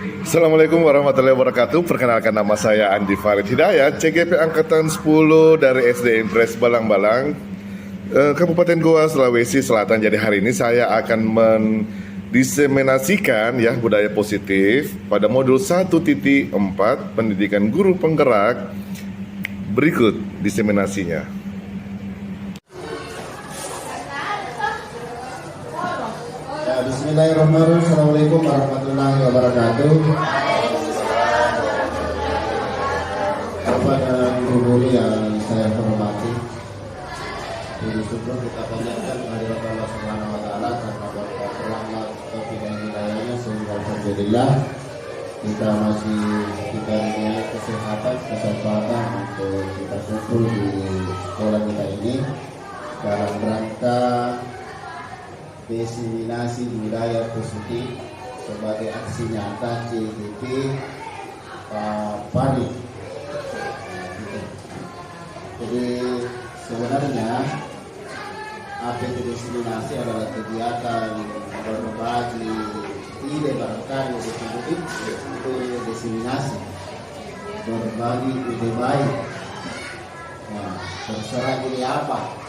Assalamualaikum warahmatullahi wabarakatuh. Perkenalkan, nama saya Andi Farid Hidayat, CGP Angkatan 10 dari SD Impres Balang-Balang, Kabupaten Goa, Sulawesi Selatan. Jadi hari ini saya akan mendiseminasikan budaya positif pada modul 1.4 pendidikan guru penggerak. Berikut diseminasinya. Bismillahirrahmanirrahim. Assalamualaikum warahmatullahi wabarakatuh. Bapak dan guru yang saya hormati, puji syukur kita panjatkan kehadirat Allah Subhanahu wa taala karena berkat rahmat taufik dan hidayahnya sehingga alhamdulillah kita masih diberikan kesehatan, kesempatan untuk kita kumpul di sekolah kita ini dalam rangka diseminasi budaya positif sebagai aksi nyata CGP Pari. Jadi sebenarnya APT diseminasi adalah kegiatan berbagi ide barangkali untuk diseminasi, berbagi ide baik. Nah, terserah ide apa.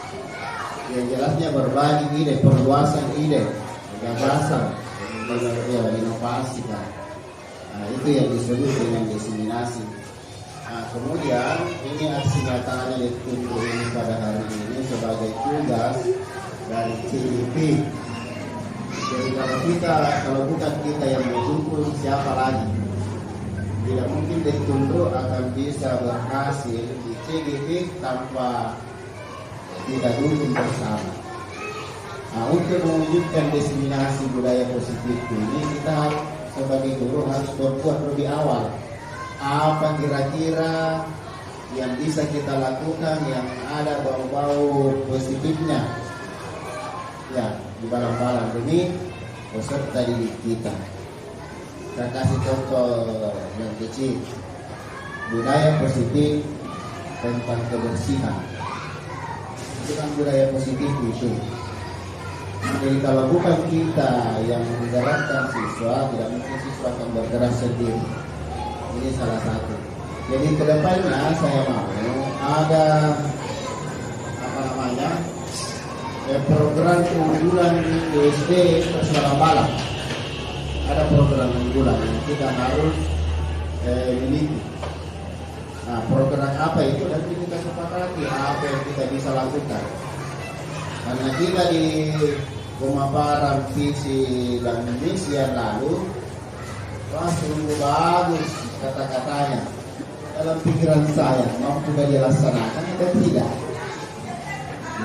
Yang jelasnya berbagi ide, perluasan ide, gagasan, inovasi kan. Nah, itu yang disebut dengan diseminasi. Nah, kemudian ini aksi nyatanya ditunjuk ini pada hari ini sebagai tugas dari CGP. Jadi kalau bukan kita yang mengumpul, siapa lagi? Tidak mungkin ditunjuk akan bisa berhasil di CGP tanpa kita duduk bersama. Nah, untuk mewujudkan diseminasi budaya positif ini, kita sebagai guru harus berbuat lebih awal. Apa kira-kira yang bisa kita lakukan yang ada bau-bau positifnya? Ya, di Balang-Balang ini peserta didik kita. Saya kasih contoh yang kecil. Budaya positif tentang kebersihan. Bukan budaya positif itu. Jadi kalau bukan kita yang menggerakkan siswa, tidak mungkin siswa akan bergerak sendiri. Ini salah satu. Jadi kedepannya saya mau ada program unggulan di SD Balang-Balang. Ada program unggulan yang kita harus miliki. Nah, program apa itu nanti kita sepakati apa yang kita bisa lakukan. Karena kita di pemaparan visi dan misi yang lalu, sungguh bagus kata-katanya. Dalam pikiran saya, mampu dilaksanakan atau tidak?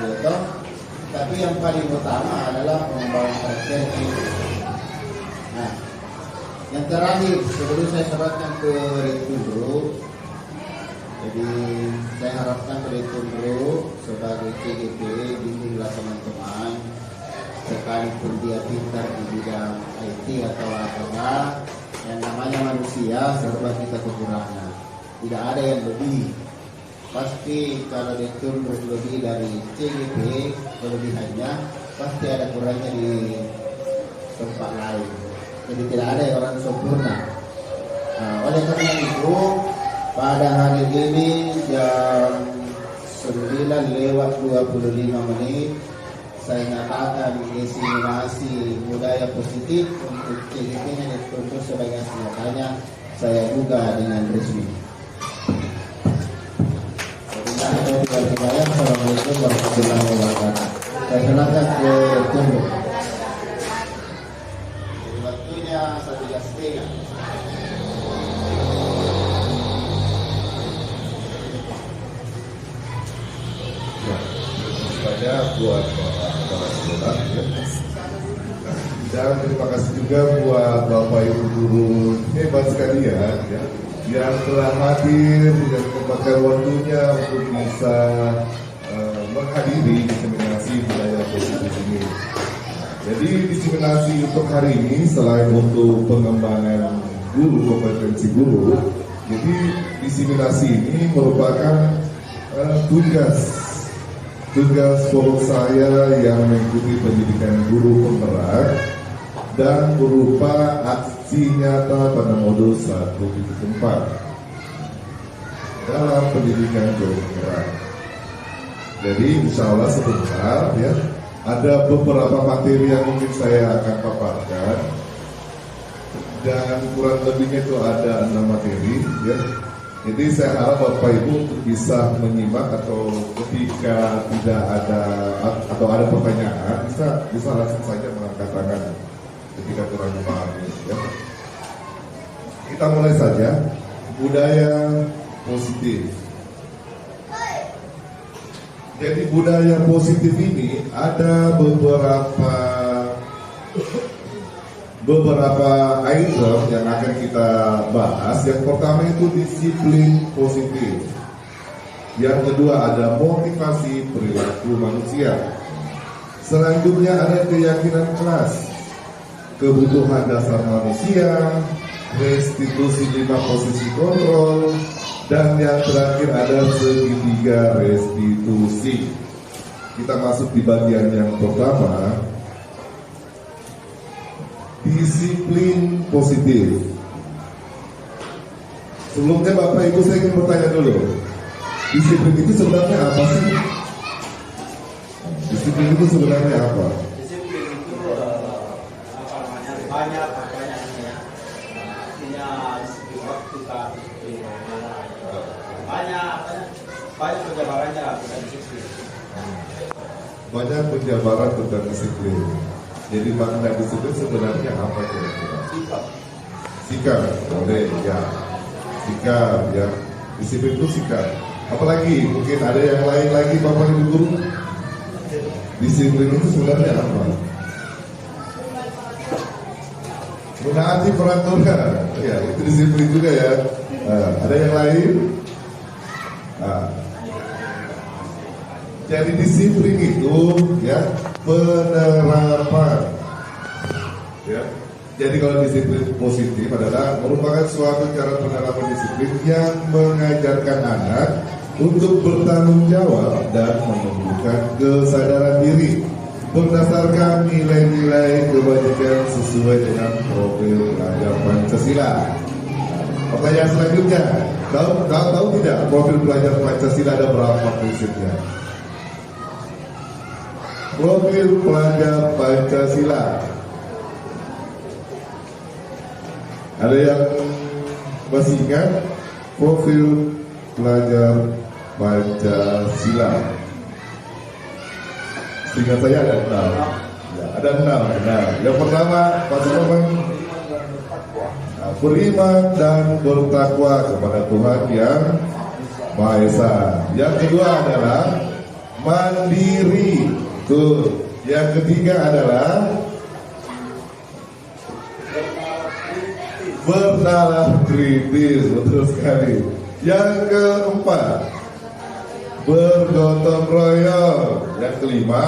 Gitu. Tapi yang paling utama adalah membangun praktek itu. Nah, yang terakhir sebelum saya serahkan ke Rektor dulu. Jadi saya harapkan Rektor dulu sebagai CGP bimbinglah teman-teman, sekalipun dia pintar di bidang IT atau apa, yang namanya manusia serba kita kekurangan. Tidak ada yang lebih. Pasti kalau Rektor lebih dari CGP kelebihannya, pasti ada kurangnya di tempat lain. Jadi tidak ada yang orang sempurna. Nah, oleh karena itu pada hari ini jam 9:25 saya nyatakan diseminasi budaya positif untuk CGP-nya dituntut sebagai senjatanya saya buka dengan resmi. Assalamualaikum warahmatullahi wabarakatuh. Saya silakan ke Tunggu. Waktunya 1:30. Buat para sekolah dan terima kasih juga buat Bapak Ibu guru hebat sekalian yang telah hadir dan menyempatkan waktunya untuk bisa menghadiri diseminasi budaya positif ini. Jadi diseminasi untuk hari ini selain untuk pengembangan guru, kompetensi guru, jadi diseminasi ini merupakan tugas pokok saya yang mengikuti pendidikan guru penggerak dan berupa aksi aksi nyata pada modul 1.4 dalam pendidikan kedokteran. Jadi insya Allah sebentar ya, ada beberapa materi yang mungkin saya akan paparkan, dan kurang lebihnya itu ada 6 materi ya. Jadi saya harap Bapak Ibu untuk bisa menyimak, atau ketika tidak ada atau ada pertanyaan bisa langsung saja mengangkat tangan ketika kurang memahami ya. Kita mulai saja. Budaya positif. Jadi budaya positif ini ada beberapa item yang akan kita bahas. Yang pertama itu disiplin positif. Yang kedua ada motivasi perilaku manusia. Selanjutnya ada keyakinan kelas, kebutuhan dasar manusia, restitusi 5 posisi kontrol, dan yang terakhir ada segitiga restitusi. Kita masuk di bagian yang pertama, disiplin positif. Sebelumnya Bapak Ibu saya ingin bertanya dulu, disiplin itu sebenarnya apa sih? Disiplin itu sebenarnya apa? Disiplin itu apa namanya, banyak ya. Artinya disiplin waktu kan, banyak penjabarannya bukan disiplin. Banyak penjabaran tentang disiplin. Jadi makna disiplin sebenarnya apa kira-kira? Sikap, boleh ya. Sikap ya. Disiplin itu sikap. Apalagi mungkin ada yang lain lagi Bapak Ibu guru. Disiplin itu sebenarnya apa? Menaati peraturan. Ya, itu disiplin juga ya. Ada yang lain? Jadi disiplin itu ya penerapan. Ya. Jadi kalau disiplin positif adalah merupakan suatu cara penerapan disiplin yang mengajarkan anak untuk bertanggung jawab dan menumbuhkan kesadaran diri berdasarkan nilai-nilai kebajikan sesuai dengan profil pelajar Pancasila. Pertanyaan selanjutnya, tahu tidak profil pelajar Pancasila ada berapa prinsipnya? Profil pelajar Pancasila. Ada yang masih ingat profil pelajar Pancasila? Seingat saya ada 6. Ya, ada 6. Nah, yang pertama Pak beriman dan bertakwa kepada Tuhan yang Maha Esa. Yang kedua adalah mandiri. Tuh. Yang ketiga adalah bernalar kritis. Betul sekali. Yang keempat bergotong royong. Yang kelima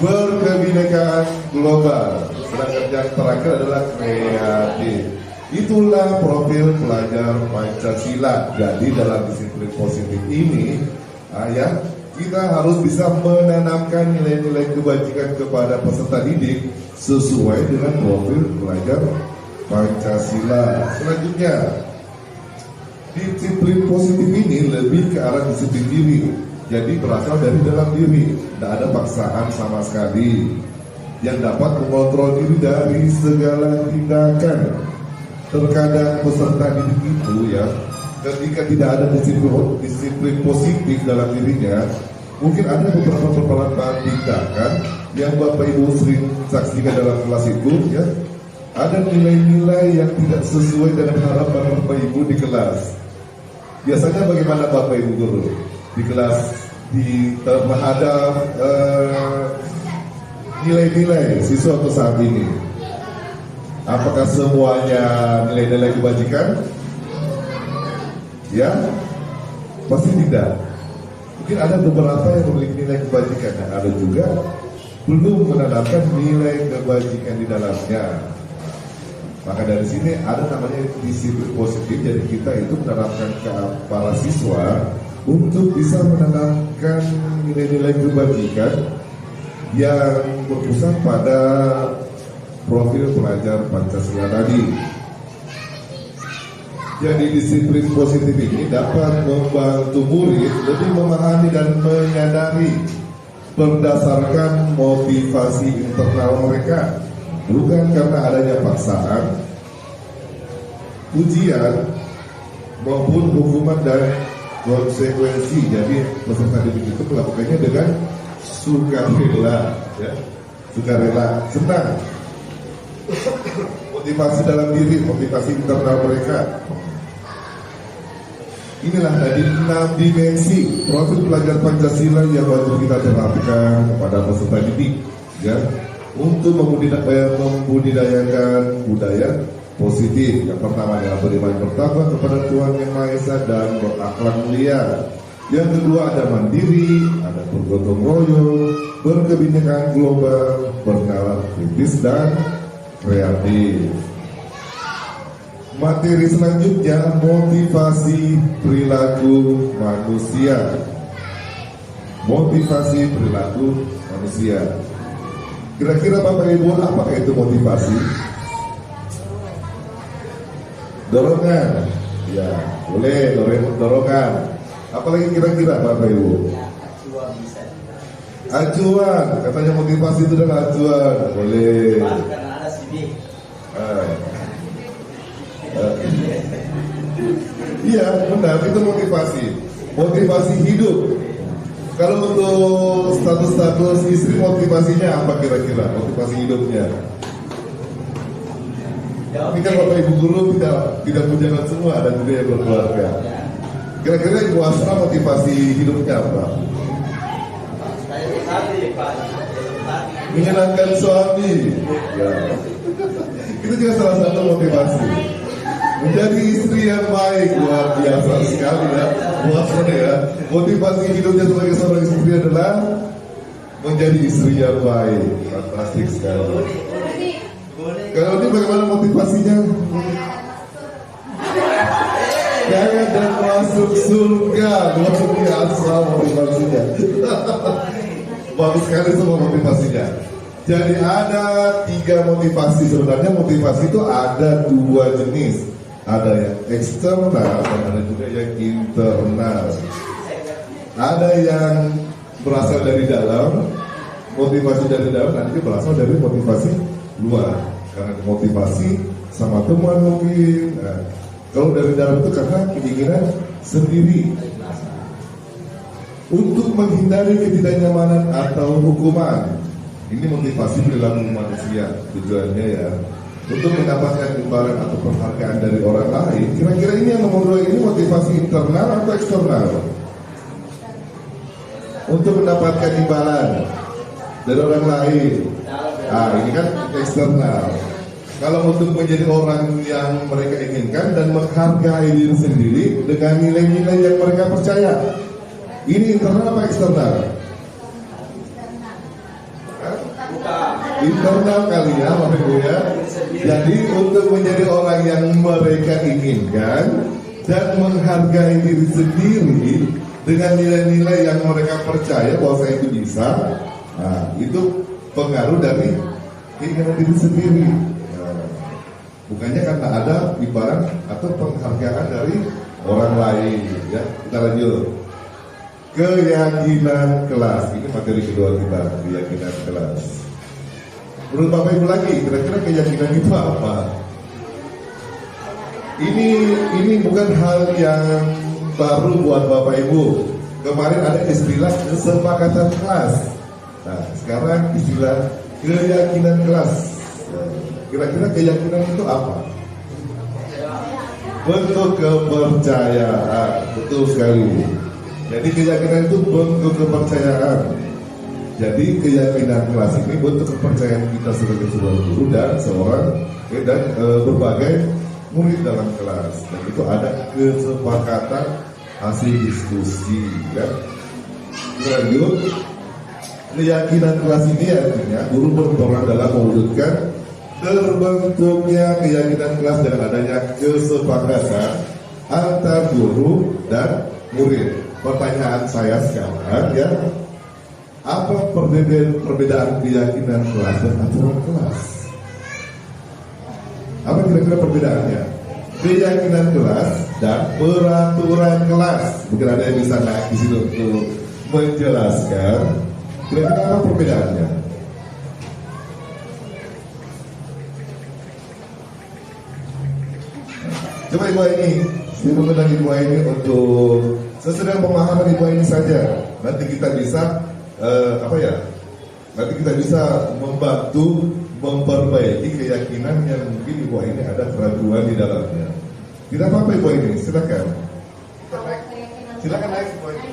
berkebinekaan global. Sedangkan yang terakhir adalah kreatif. Itulah profil pelajar Pancasila. Jadi dalam disiplin positif ini, kita harus bisa menanamkan nilai-nilai kebajikan kepada peserta didik sesuai dengan profil pelajar Pancasila. Selanjutnya, disiplin positif ini lebih ke arah disiplin diri. Jadi berasal dari dalam diri, tidak ada paksaan sama sekali, yang dapat mengontrol diri dari segala tindakan. Terkadang peserta didik itu ya, ketika tidak ada disiplin positif dalam dirinya, mungkin ada beberapa tindakan yang Bapak Ibu sering saksikan dalam kelas itu ya. Ada nilai-nilai yang tidak sesuai dengan harapan Bapak Ibu di kelas. Biasanya bagaimana Bapak Ibu guru di kelas terhadap nilai-nilai siswa untuk saat ini? Apakah semuanya nilai-nilai kebajikan? Ya, pasti tidak. Mungkin ada beberapa yang memiliki nilai kebajikan, dan ada juga belum menanamkan nilai kebajikan di dalamnya. Maka dari sini ada namanya disiplin positif. Jadi kita itu menerapkan ke para siswa untuk bisa menanamkan nilai-nilai kebajikan yang berpusat pada profil pelajar Pancasila tadi. Jadi disiplin positif ini dapat membantu murid lebih memahami dan menyadari berdasarkan motivasi internal mereka, bukan karena adanya paksaan, ujian, maupun hukuman dan konsekuensi. Jadi peserta didik itu melakukannya dengan sukarela, ya, sukarela, senang. Motivasi dalam diri, motivasi internal mereka. Inilah tadi 6 dimensi profil pelajar Pancasila yang wajib kita terapkan kepada peserta didik, ya, untuk membudidayakan budaya positif. Yang pertama adalah beriman bertakwa kepada Tuhan Yang Maha Esa dan berakhlak mulia. Yang kedua ada mandiri, ada bergotong royong, berkebinekaan global, bernalar kritis dan kreatif. Materi selanjutnya motivasi perilaku manusia. Motivasi perilaku manusia. Kira-kira Bapak Ibu apa itu motivasi? Dorongan. Ya, boleh dorongan. Apalagi kira-kira Bapak Ibu? Acuan. Katanya motivasi itu adalah acuan. Boleh. Karena ada CD. Iya, benar, itu motivasi hidup. Kalau untuk status istri, motivasinya apa kira-kira? Motivasi hidupnya? Tapi kan Bapak Ibu guru tidak punya anak semua, ada juga yang berkeluarga. Kira-kira Ibu Asra motivasi hidupnya apa? Menyenangkan suami. Ya. Itu juga salah satu motivasi. Menjadi istri yang baik, luar biasa sekali ya. Puasanya ya. Motivasi hidupnya sebagai seorang istri adalah menjadi istri yang baik. Fantastik sekali. Kalau ini bagaimana motivasinya? Jangan dan masuk surga. Luar biasa motivasinya. Bagus sekali semua motivasinya. Jadi ada 3 motivasi. Sebenarnya motivasi itu ada 2 jenis. Ada yang eksternal dan ada juga yang internal. Ada yang berasal dari dalam, motivasi dari dalam, nanti berasal dari motivasi luar. Karena motivasi sama teman mungkin. Nah, kalau dari dalam itu karena keinginan sendiri untuk menghindari ketidaknyamanan atau hukuman. Ini motivasi perilaku manusia tujuannya ya. Untuk mendapatkan imbalan atau penghargaan dari orang lain. Kira-kira ini yang nomor 2 ini motivasi internal atau eksternal? Untuk mendapatkan imbalan dari orang lain. Ini kan eksternal. Kalau untuk menjadi orang yang mereka inginkan dan menghargai diri sendiri dengan nilai-nilai yang mereka percaya. Ini internal apa eksternal? Internal kali ya, Bapak Ibu ya. Jadi untuk menjadi orang yang mereka inginkan dan menghargai diri sendiri dengan nilai-nilai yang mereka percaya bahwa saya itu bisa. Nah, itu pengaruh dari keinginan diri sendiri. Nah, bukannya karena ada imbalan atau penghargaan dari orang lain. Ya, kita lanjut. Keyakinan kelas. Ini materi kedua kita, keyakinan kelas. Menurut Bapak Ibu lagi, kira-kira keyakinan itu apa? Ini bukan hal yang baru buat Bapak Ibu. Kemarin ada istilah kesepakatan kelas. Nah, sekarang istilah keyakinan kelas. Kira-kira keyakinan itu apa? Bentuk kepercayaan. Betul sekali. Jadi keyakinan itu bentuk kepercayaan. Jadi keyakinan kelas ini bentuk kepercayaan kita sebagai seorang guru dan berbagai murid dalam kelas. Dan itu ada kesepakatan hasil diskusi. Ya. Lanjut, keyakinan kelas ini artinya guru berperan dalam mewujudkan terbentuknya keyakinan kelas dengan adanya kesepakatan antar guru dan murid. Pertanyaan saya sekarang ya, apa perbedaan keyakinan kelas dan aturan kelas? kira-kira perbedaannya. Keyakinan kelas dan peraturan kelas. Mungkin ada yang bisa naik di sini untuk menjelaskan kira-kira apa perbedaannya. Coba Ibu ini, saya mengundang Ibu ini untuk sesudah pemahaman Ibu ini saja. Nanti kita bisa nanti kita bisa membantu memperbaiki keyakinan yang mungkin Ibu ini ada keraguan di dalamnya. Tidak apa-apa Ibu ini, silakan. Silakan naik Ibu ini.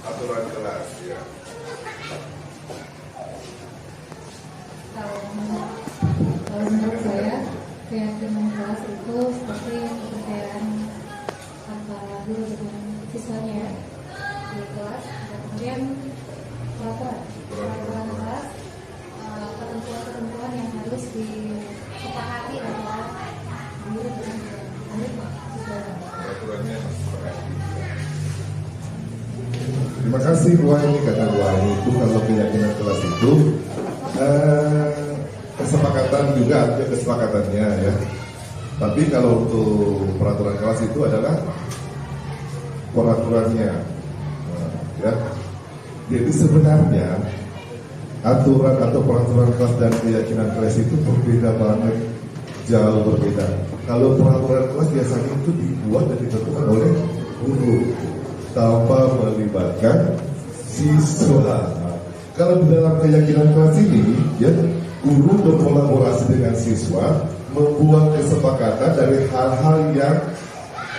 Aturan kelas ya. Kalau menurut saya keyakinan kelas itu seperti kepercayaan antara guru dengan siswanya di kelas, dan kemudian peraturan kelas, ketentuan-ketentuan yang harus disepakati antara guru dengan siswa. Peraturannya disepakati. Terima kasih Bu Aini, kata Bu Aini itu kalau keyakinan kelas itu kesepakatan juga ada kesepakatannya ya. Tapi kalau untuk peraturan kelas itu adalah peraturannya ya. Jadi sebenarnya aturan atau peraturan kelas dan keyakinan kelas itu berbeda banget, jauh berbeda. Kalau peraturan kelas biasanya itu dibuat dan ditentukan oleh guru tanpa melibatkan siswa. Kalau di dalam keyakinan kelas ini, ya, guru berkolaborasi dengan siswa membuat kesepakatan dari hal-hal yang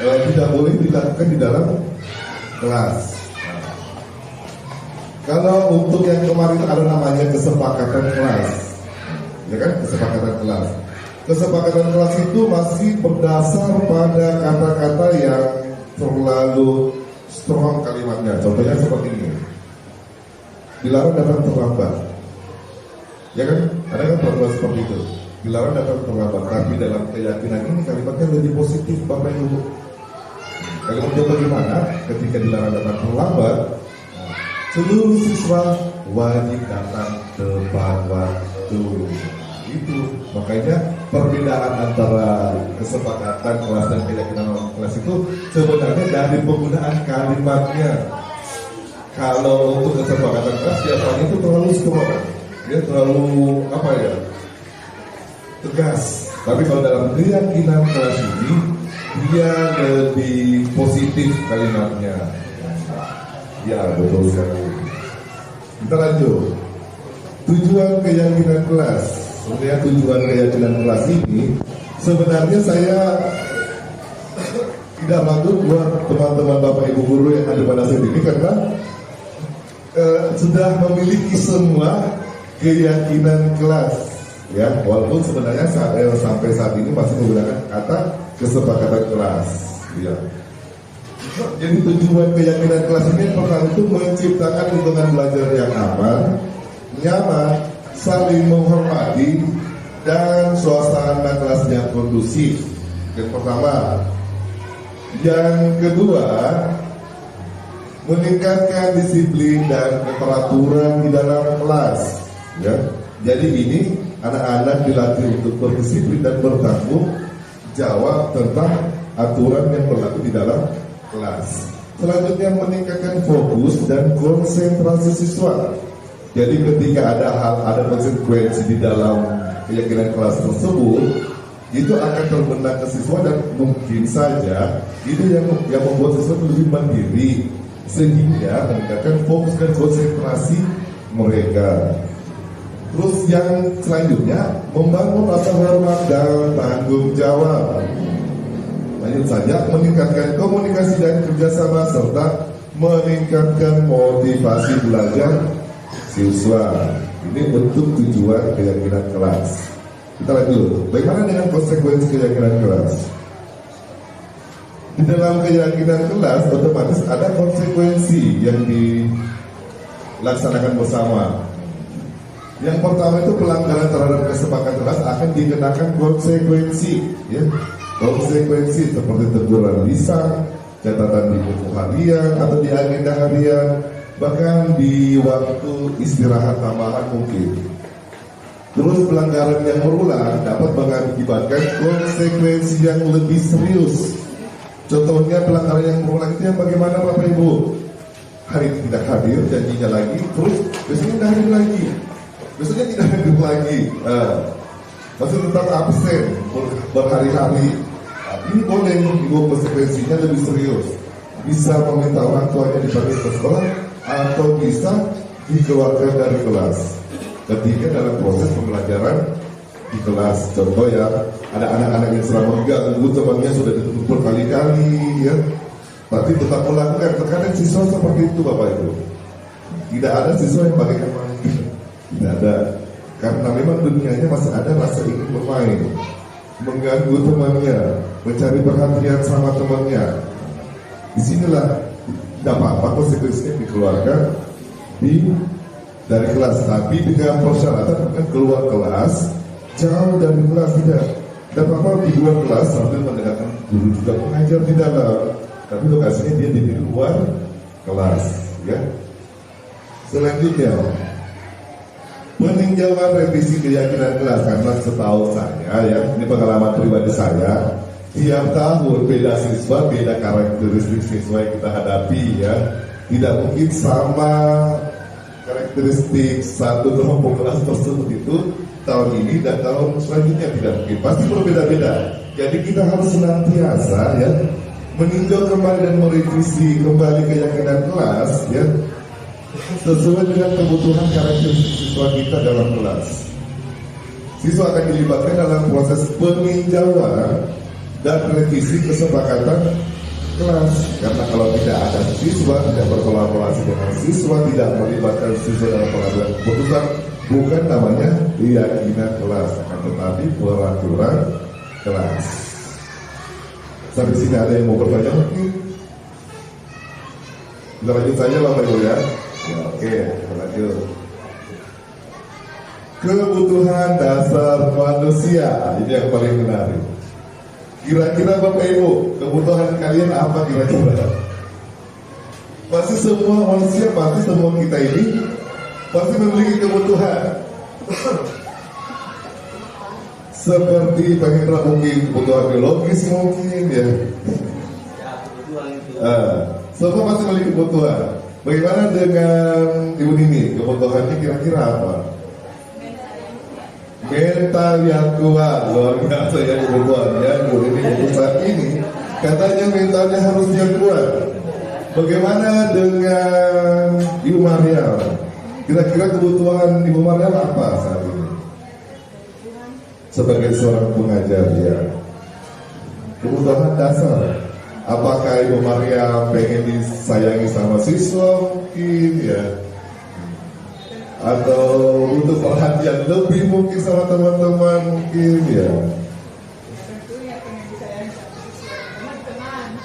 tidak boleh dilakukan di dalam kelas. Kalau untuk yang kemarin ada namanya kesepakatan kelas, ya kan, kesepakatan kelas. Kesepakatan kelas itu masih berdasar pada kata-kata yang terlalu strong kalimatnya. Contohnya seperti ini. Dilarang datang terlambat. Ya kan? Ada kan peraturan seperti itu. Dilarang datang terlambat. Tapi dalam keyakinan ini kalimatnya lebih positif, Bapak Ibu. Kalimatnya bagaimana? Ketika dilarang datang terlambat, seluruh siswa wajib datang tepat waktu. Itu makanya perbedaan antara kesepakatan kelas dan keyakinan kelas itu sebenarnya dari penggunaan kalimatnya. Kalau untuk kesepakatan kelas biasanya itu terlalu strong, dia terlalu tegas. Tapi kalau dalam keyakinan kelas ini dia lebih positif kalimatnya. Ya, betul sekali. Kita lanjut. Tujuan keyakinan kelas. Sebenarnya tujuan keyakinan kelas ini sebenarnya saya tidak malu buat teman-teman Bapak Ibu guru yang ada pada saat ini karena sudah memiliki semua keyakinan kelas, ya, walaupun sebenarnya sampai saat ini masih menggunakan kata kesepakatan kelas, ya. Jadi tujuan keyakinan kelas ini pertama itu menciptakan lingkungan belajar yang aman, nyaman, saling menghormati, dan suasana kelas yang kondusif. Yang pertama. Yang kedua, meningkatkan disiplin dan keteraturan di dalam kelas. Ya. Jadi ini anak-anak dilatih untuk berdisiplin dan bertanggung jawab tentang aturan yang berlaku di dalam kelas. Selanjutnya meningkatkan fokus dan konsentrasi siswa. Jadi ketika ada konsekuensi di dalam keyakinan kelas tersebut, itu akan terbenam ke siswa dan mungkin saja itu yang membuat siswa lebih mandiri sehingga meningkatkan fokus dan konsentrasi mereka. Terus yang selanjutnya membangun rasa hormat dan tanggung jawab. Lanjut saja, meningkatkan komunikasi dan kerjasama serta meningkatkan motivasi belajar siswa. Ini bentuk tujuan keyakinan kelas. Kita lanjut. Bagaimana dengan konsekuensi keyakinan kelas? Di dalam keyakinan kelas otomatis ada konsekuensi yang dilaksanakan bersama. Yang pertama itu pelanggaran terhadap kesepakatan kelas akan dikenakan konsekuensi, ya. Konsekuensi seperti teguran lisan, catatan di buku harian atau di agenda harian, bahkan di waktu istirahat tambahan mungkin. Terus pelanggaran yang berulang dapat mengakibatkan konsekuensi yang lebih serius. Contohnya pelanggaran yang berulang itu yang bagaimana Bapak Ibu? Hari ini tidak hadir, janjinya lagi, terus besoknya tidak hadir lagi, besoknya tidak hadir lagi. Masih tetap absen berhari-hari. Ini boleh ibu konsekuensinya lebih serius. Bisa meminta orang tuanya dipanggil ke sekolah atau bisa dikeluarkan dari kelas. Ketika dalam proses pembelajaran di kelas, contoh ya, ada anak-anak yang selama mengganggu temannya sudah ditutup berkali-kali, ya, tapi tetap melakukan. Terkadang siswa seperti itu Bapak Ibu. Tidak ada siswa yang bagaikan main, tidak ada, karena memang dunianya masih ada rasa ingin bermain, mengganggu temannya, mencari perhatian sama temannya. Disinilah tidak apa-apa konsekuensinya dikeluarkan dari kelas, tapi dengan persyaratan bukan keluar kelas, jauh dari kelas, tidak apa-apa di luar kelas sambil mendengarkan guru juga mengajar di dalam, tapi lokasinya dia di luar kelas, ya. Selanjutnya, peninjauan revisi keyakinan kelas, karena setahu saya, ya, ini pengalaman pribadi saya, tiap tahun beda siswa, beda karakteristik siswa yang kita hadapi, ya. Tidak mungkin sama karakteristik satu kelompok kelas tersebut itu tahun ini dan tahun selanjutnya, tidak mungkin, pasti berbeda-beda. Jadi kita harus senantiasa, ya, meninjau kembali dan merevisi kembali keyakinan kelas, ya, sesuai dengan kebutuhan karakteristik siswa kita dalam kelas. Siswa akan dilibatkan dalam proses peninjauan dan revisi kesepakatan kelas, karena kalau tidak ada siswa, tidak berkolaborasi dengan siswa, tidak melibatkan siswa dalam pengambilan keputusan, bukan namanya keyakinan kelas, akan tetapi peraturan kelas. Sampai sini ada yang mau bertanya mungkin? Kita lanjut saja Bapak Ibu, ya. Ya, oke, kita lanjut. Kebutuhan dasar manusia, ini yang paling menarik. Kira-kira Bapak Ibu, kebutuhan kalian apa kira-kira? Pasti semua manusia, pasti semua kita ini pasti memiliki kebutuhan. Seperti Pak Hendra mungkin kebutuhan biologis mungkin, ya. Semua pasti memiliki kebutuhan. Bagaimana dengan Ibu Nini? Kebutuhannya kira-kira apa? Mental yang kuat, luar biasa ya kebutuhan, ya. Ibu Nini untuk saat ini katanya mentalnya harus yang kuat. Bagaimana dengan Ibu Mariam? Kira-kira kebutuhan Ibu Mariam apa saat ini? Sebagai seorang pengajar, ya. Kebutuhan dasar. Apakah Ibu Mariam pengen disayangi sama siswa mungkin, ya? Atau untuk perhatian lebih mungkin sama teman-teman mungkin, ya?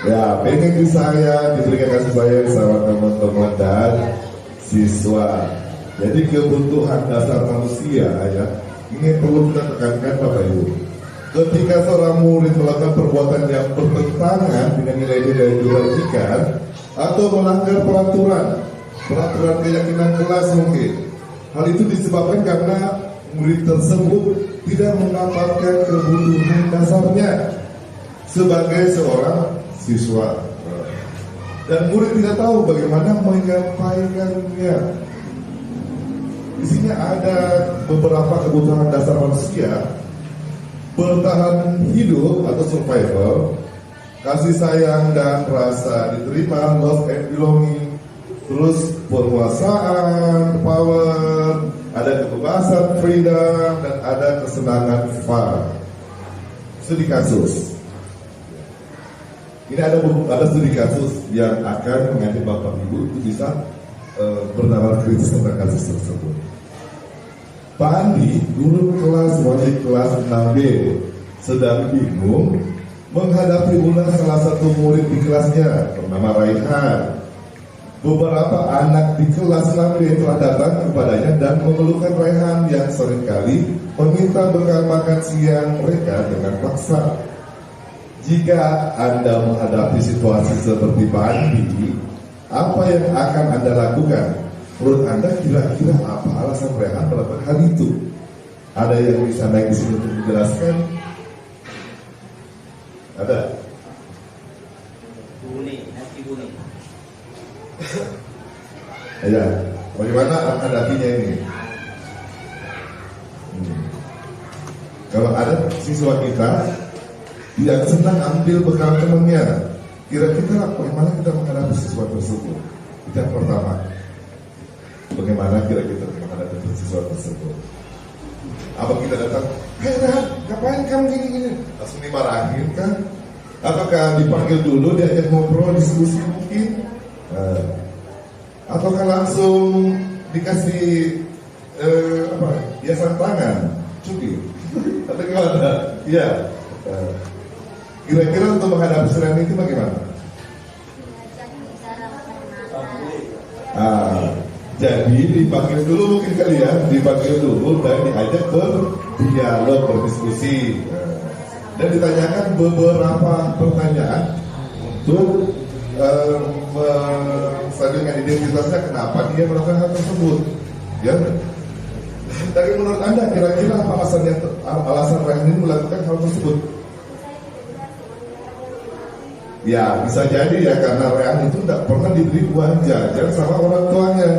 Ya, pengen disayang, diberikan kasih sayang sama teman-teman dan siswa. Jadi kebutuhan dasar manusia, ya, ini perlu kita tekankan Bapak Ibu. Ketika seorang murid melakukan perbuatan yang bertentangan dengan nilai-nilai yang diwajibkan atau melanggar peraturan keyakinan kelas mungkin, hal itu disebabkan karena murid tersebut tidak mendapatkan kebutuhan dasarnya sebagai seorang siswa, dan murid tidak tahu bagaimana menyampaikannya. Di sini ada beberapa kebutuhan dasar manusia: bertahan hidup atau survival, kasih sayang dan rasa diterima, love and belonging, terus penguasaan, power, ada kebebasan, freedom, dan ada kesenangan, fun. Studi kasus. Ini ada studi kasus yang akan mengajak Bapak Ibu itu bisa bernalar kritis tentang kasus tersebut. Pak Andi, guru kelas wajib kelas 6B, sedang bingung menghadapi ulah salah satu murid di kelasnya bernama Raihan. Beberapa anak di kelas 6B telah datang kepadanya dan mengeluhkan Raihan yang seringkali meminta bekal makan siang mereka dengan paksa. Jika Anda menghadapi situasi seperti Pak Andi, Apa yang akan Anda lakukan? Menurut Anda kira-kira apa alasan Rehan melakukan hal itu? Ada yang bisa naik di sini untuk menjelaskan? Ada? Nanti bunyi. Ya, bagaimana hadapinya ini? Kalau ada siswa kita yang senang ambil bekal temannya, kira-kira bagaimana kita menghadapi siswa tersebut? Itu yang pertama. Bagaimana kira-kira menghadapi siswa tersebut? Apa kita datang, hei Rehan, ngapain kamu gini-gini? Langsung dimarahin kan? Apakah dipanggil dulu, diajak ngobrol, diskusi mungkin? Ataukah langsung dikasih hiasan tangan, cubit? Atau gimana? Iya. Kira-kira untuk menghadapi Rehan itu bagaimana? Jadi dipanggil dulu mungkin kali ya, dipanggil dulu dan diajak berdialog, berdiskusi, dan ditanyakan beberapa pertanyaan untuk menstabilkan identitasnya kenapa dia melakukan hal tersebut. Ya. Dari menurut Anda kira-kira apa alasan Rehan ini melakukan hal tersebut? Ya bisa jadi ya karena Rehan itu tidak pernah diberi uang jajan sama orang tuanya.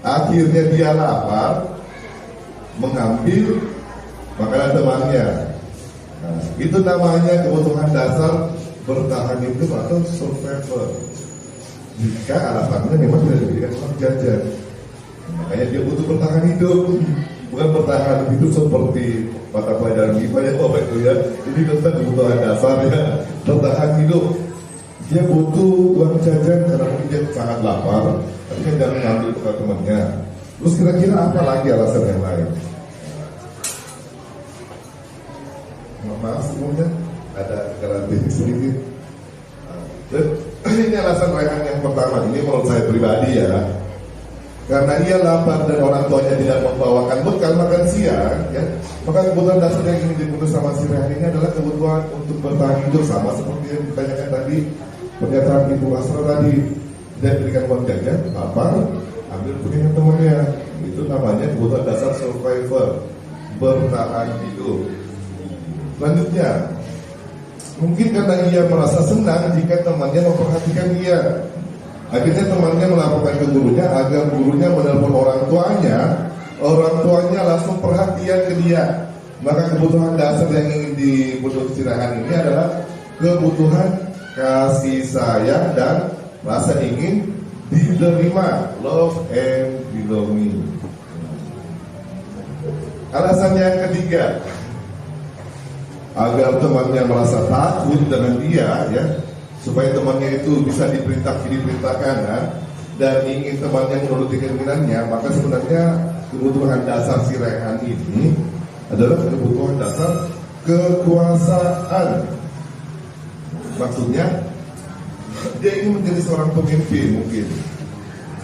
Akhirnya dia lapar, mengambil makanan temannya. Itu namanya kebutuhan dasar bertahan hidup atau survival. Jika alasannya memang tidak diberikan uang jajan, makanya dia butuh bertahan hidup, bukan bertahan hidup seperti mata pelajaran IPA ya Bapak itu ya. Ini tentang kebutuhan dasar ya, bertahan hidup. Dia butuh uang jajan karena mungkin dia sangat lapar, tapi kan jangan mengambil ke temannya. Terus kira-kira apa lagi alasan yang lain? Maaf sebelumnya ada garansi sedikit. Ini alasan Rehan yang pertama. Ini menurut saya pribadi ya. Karena ia lapar dan orang tuanya tidak membawakan bekal makan siang, ya, maka kebutuhan dasar yang ingin dipenuhi sama si Rehan ini adalah kebutuhan untuk bertahan hidup, sama seperti yang ditanyakan tadi, pernyataan Ibu Asra tadi. Dan berikan uang jajan, lapar, ambil punya temannya. Itu namanya kebutuhan dasar survivor, bertahan hidup. Selanjutnya, mungkin karena ia merasa senang jika temannya memperhatikan dia. Akhirnya temannya melaporkan ke gurunya agar gurunya menelpon orang tuanya langsung perhatian ke dia. Maka kebutuhan dasar yang ingin dipenuhi Rehan ini adalah kebutuhan kasih sayang dan rasa ingin diterima, love and belonging. Alasan yang ketiga, agar temannya merasa takut dengan dia, ya, supaya temannya itu bisa diperintahkan dan ingin temannya menuruti keinginannya. Maka sebenarnya kebutuhan dasar si Rehan ini adalah kebutuhan dasar kekuasaan. Maksudnya dia ingin menjadi seorang pemimpin mungkin.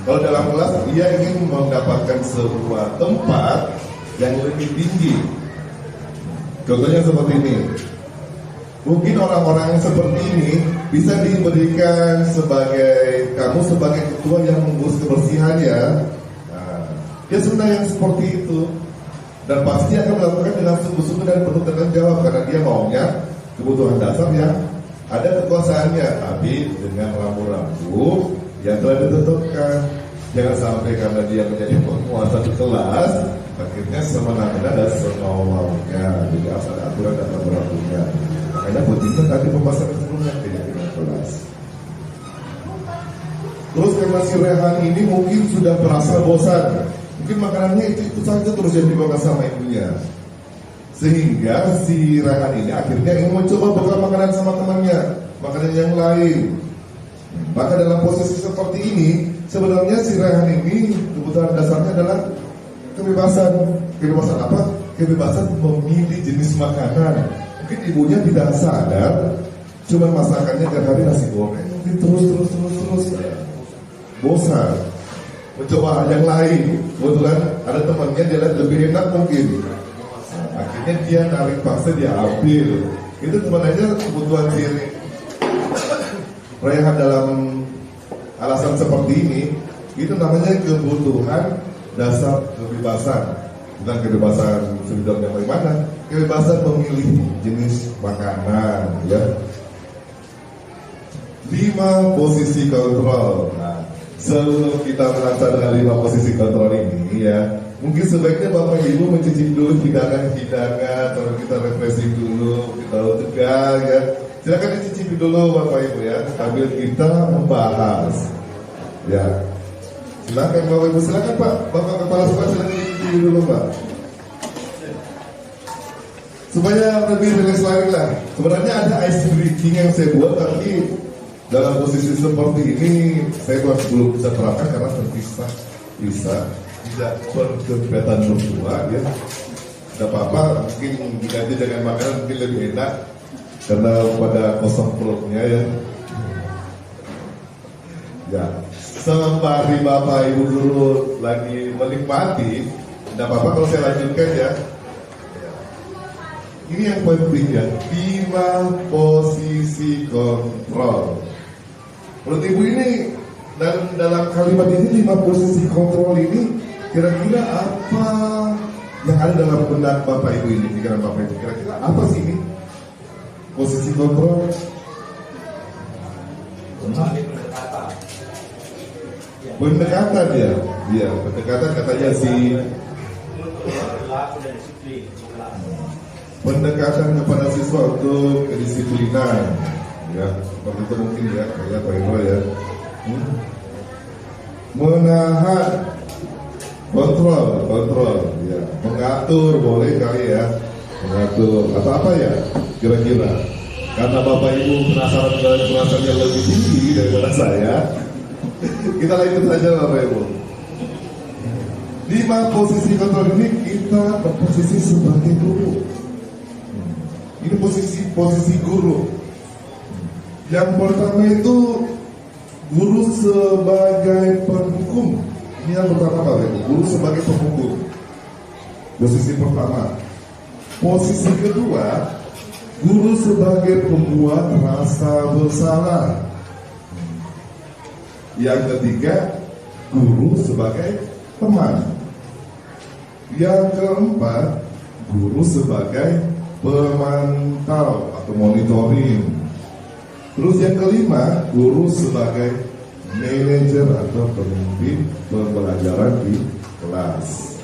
Kalau dalam kelas dia ingin mendapatkan sebuah tempat yang lebih tinggi. Contohnya seperti ini. Mungkin orang-orang yang seperti ini bisa diberikan sebagai kamu sebagai ketua yang mengurus kebersihan ya. Dia sebenarnya yang seperti itu dan pasti akan melakukan dengan sungguh-sungguh dan penuh tanggung jawab karena dia maunya kebutuhan dasar yang ada kekuasaannya, tapi dengan rambu-rambu yang telah ditentukan. Jangan sampai karena dia menjadi penguasa di kelas akhirnya semena-mena dan semau-maunya. Jadi harus ada aturan dan rambu-rambunya. Makanya pentingnya tadi pembahasan sebelumnya tidak dengan kelas. Terus karena si Rehan ini mungkin sudah merasa bosan, mungkin makanannya itu saja terus yang dimakan sama ibunya, sehingga si Rehan ini akhirnya ingin mencoba bekal makanan sama temannya, makanan yang lain. Maka dalam posisi seperti ini, sebenarnya si Rehan ini kebutuhan dasarnya adalah kebebasan. Kebebasan apa? Kebebasan memilih jenis makanan. Mungkin ibunya tidak sadar, cuma masakannya tiap hari nasi goreng, mungkin terus bosan, mencoba hal yang lain. Kebetulan ada temannya dia lihat lebih enak mungkin, akhirnya dia narik paksa, dia ambil. Itu sebenarnya kebutuhan si Rehan dalam alasan seperti ini, itu namanya kebutuhan dasar kebebasan. Bukan kebebasan sebidangnya bagaimana, kebebasan memilih jenis makanan, ya. 5 posisi kontrol. Nah, sebelum kita menata dengan 5 posisi kontrol ini, ya, mungkin sebaiknya Bapak Ibu mencicip dulu hidangan-hidangan, kalau kita refreshing dulu, kita tegang, ya. Silakan dicicipi dulu Bapak Ibu, ya, sambil kita membahas, ya. Silakan Bapak Ibu, silakan Pak, Bapak Kepala Sekolah, silakan dicicipi dulu Pak. Supaya lebih rileks lagi lah. Sebenarnya ada ice breaking yang saya buat, tapi dalam posisi seperti ini saya belum bisa terapkan karena terpisah, tidak berdempetan berdua, ya. Tidak apa-apa, mungkin diganti dengan makanan mungkin lebih enak karena pada kosong perutnya, ya. Ya, sembari Bapak Ibu guru lagi menikmati, tidak apa-apa kalau saya lanjutkan, ya. Ini yang penting, ya, 5 posisi kontrol. Menurut Ibu ini dalam kalimat ini 5 posisi kontrol ini kira-kira apa yang ada dalam benak Bapak Ibu ini, pikiran Bapak Ibu, kira-kira apa sih ini posisi kontrol? Saling berdekatan. Pendekatan, ya, iya, pendekatan katanya si Berlaku dan disiplin. pendekatan kepada siswa untuk kedisiplinan, ya, seperti itu mungkin, ya, Pak Ibu, ya. Menahan, kontrol, ya, mengatur boleh kali, ya, mengatur atau apa, ya, kira-kira. Karena Bapak Ibu penasaran dengan perasaan yang lebih tinggi daripada saya, kita lanjut saja Bapak Ibu. 5 posisi kontrol ini kita berposisi sebagai guru. Ini posisi guru. Yang pertama itu guru sebagai penghukum. Ini yang pertama Bapak Ibu, guru sebagai penghukum. Posisi pertama. Posisi kedua, guru sebagai pembuat rasa bersalah. Yang ketiga, guru sebagai teman. Yang keempat, guru sebagai pemantau atau monitoring. Terus yang kelima, guru sebagai manajer atau pemimpin pembelajaran di kelas.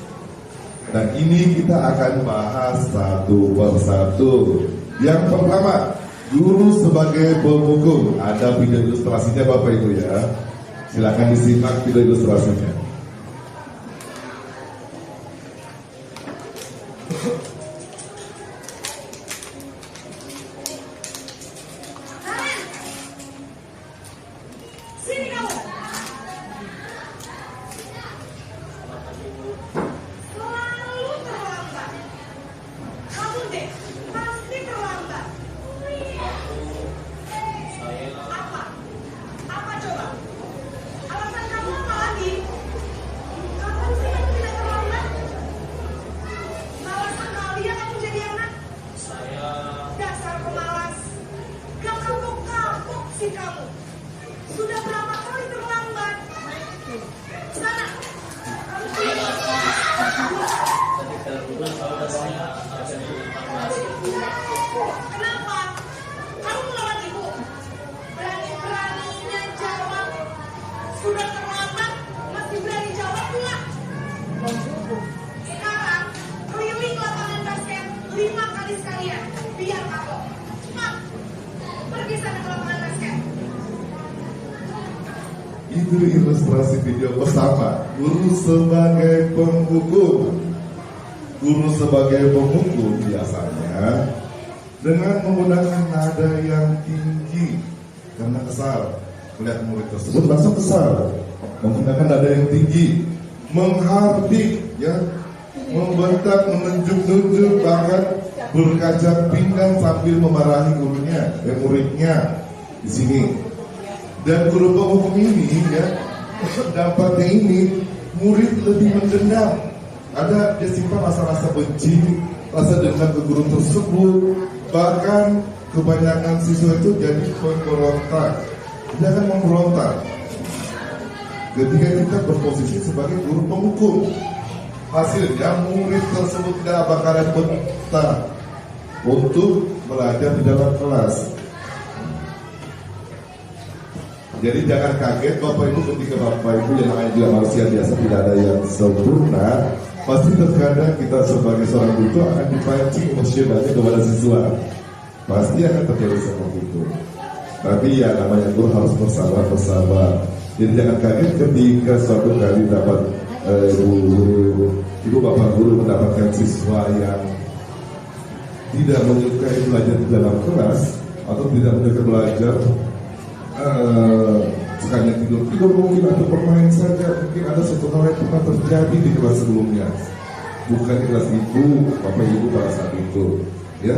Dan ini kita akan bahas satu persatu. Yang pertama, guru sebagai penghukum. Ada video ilustrasinya Bapak Ibu, ya. Silakan disimak video ilustrasinya. Sini kamu. Selalu terlambat. Kamu deh, pasti terlambat. Apa? Apa coba? Alasan kamu apa lagi? Kapan sih kamu tidak terlambat? Malas sekali ya kamu jadi anak. Dasar pemalas. Gak kapok-kapok sih kamu. Sudah berapa kali terlambat? Sana. Kenapa? Kamu melawan ibu? Berani-beraninya jawab. Sudah terlambat, masih berani jawab pula. Sekarang, keliling lapangan basket 5 kali sekalian. Biar kapok. Cepat. Pergi sana ke lapangan basket. Itu ilustrasi video pertama, guru sebagai penghukum. Guru sebagai penghukum biasanya dengan menggunakan nada yang tinggi karena kesal melihat murid tersebut langsung kesal, menggunakan nada yang tinggi, menghardik, ya, membentak, menunjuk-nunjuk, bahkan berkaca pinggang sambil memarahi muridnya di sini. Dan guru penghukum ini, ya, dampaknya ini murid lebih mendendam. Ada dia simpan rasa-rasa benci, rasa dendam ke guru tersebut. Bahkan kebanyakan siswa itu jadi pemberontak. Dia akan memberontak. ketika kita berposisi sebagai guru penghukum. Hasilnya murid tersebut tidak bakalan betah untuk belajar di dalam kelas. Jadi jangan kaget Bapak Ibu ketika Bapak Ibu yang namanya juga manusia biasa, tidak ada yang sempurna. Pasti terkadang kita sebagai seorang guru itu akan dipancing emosionalnya kepada siswa. Pasti akan terjadi seperti itu. Tapi ya namanya guru harus bersabar. Jadi jangan kaget ketika suatu kali dapat ibu bapak guru mendapatkan siswa yang tidak menyukai belajar di dalam kelas atau tidak menyukai belajar, sekalinya tidur mungkin atau bermain saja. Mungkin ada satu hal yang pernah terjadi di kelas sebelumnya, bukan di kelas ibu bapak ibu pada saat itu, ya.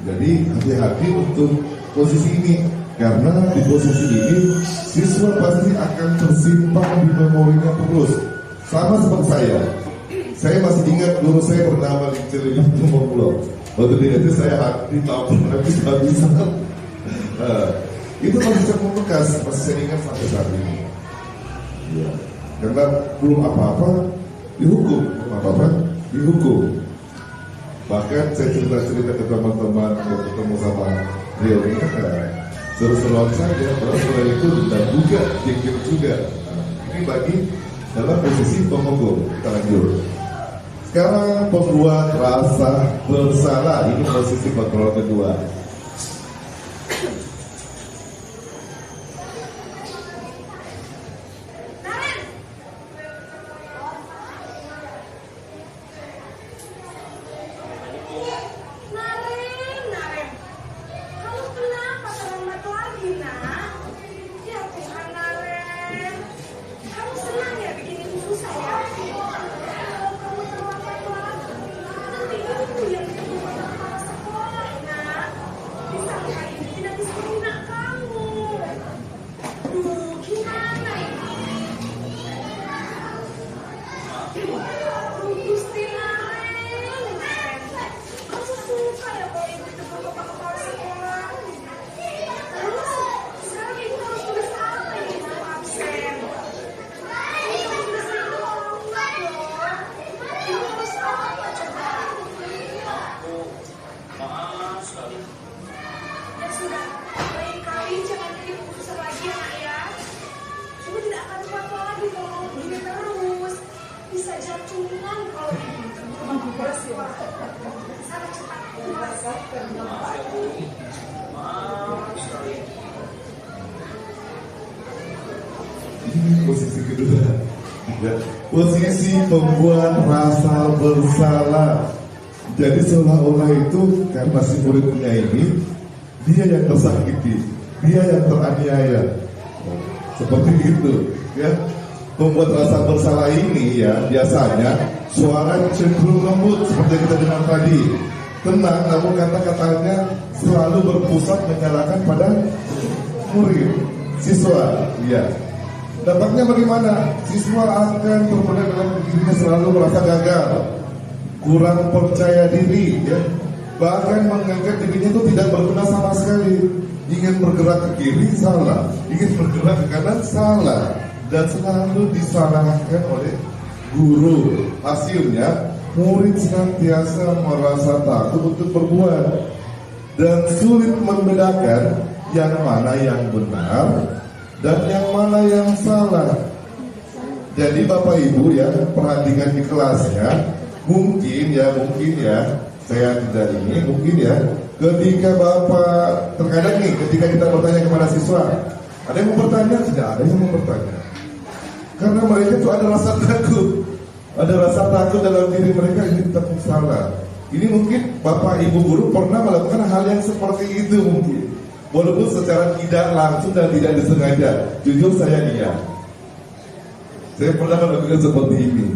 Jadi hati-hati untuk posisi ini, karena di posisi ini siswa pasti akan tersimpan di memorinya terus. Sama seperti saya masih ingat guru saya bernama Celilin Tumorlo. Waktu di itu saya hati tahu habis-habisan. Itu masih saya membekas, masih saya ingat sampai saat ini. Ya. Karena belum apa-apa dihukum. Bahkan saya cerita ke teman-teman yang ketemu sama Rio ini seru-seruan saja, padahal setelah itu dan juga dikit juga. Ini bagi dalam posisi pemukul. Kita lanjut. Sekarang pembuat rasa bersalah, ini posisi kontrol kedua. Ini posisi kedua, ya. Posisi pembuat rasa bersalah. Jadi seolah-olah itu karena si muridnya ini dia yang tersakiti, dia yang teraniaya, seperti itu, ya. Pembuat rasa bersalah ini ya biasanya suara cenderung lembut seperti yang kita dengar tadi, tenang, namun kata-katanya selalu berpusat menyalahkan pada murid, siswa, ya. Dampaknya bagaimana? Siswa akan terpendam dalam dirinya, selalu merasa gagal, kurang percaya diri, ya. Bahkan menganggap dirinya itu tidak berguna sama sekali. Ingin bergerak ke kiri salah, ingin bergerak ke kanan salah, dan selalu disalahkan oleh guru. Hasilnya murid senantiasa merasa takut untuk berbuat dan sulit membedakan yang mana yang benar dan yang mana yang salah. Jadi Bapak Ibu ya, perhatikan di kelasnya. Mungkin ya, saya tidak ingin, mungkin ya, ketika Bapak, terkadang nih, ketika kita bertanya kepada siswa, ada yang mau bertanya? Tidak ada yang mau bertanya. Karena mereka itu ada rasa takut. Ada rasa takut dalam diri mereka, ini takut salah. Ini mungkin Bapak Ibu guru pernah melakukan hal yang seperti itu mungkin. Walaupun secara tidak langsung dan tidak disengaja. Jujur saya iya. Saya pernah melakukan seperti ini.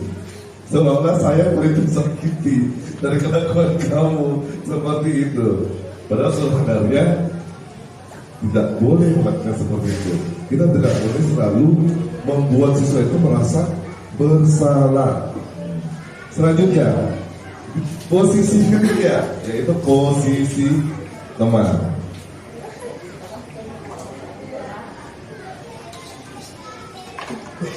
Seolah-olah saya boleh tersakiti dari kelakuan kamu seperti itu. Padahal sebenarnya tidak boleh melakukan seperti itu. Kita tidak boleh selalu membuat siswa itu merasa bersalah. Selanjutnya, posisi ketiga, yaitu posisi teman. Cuman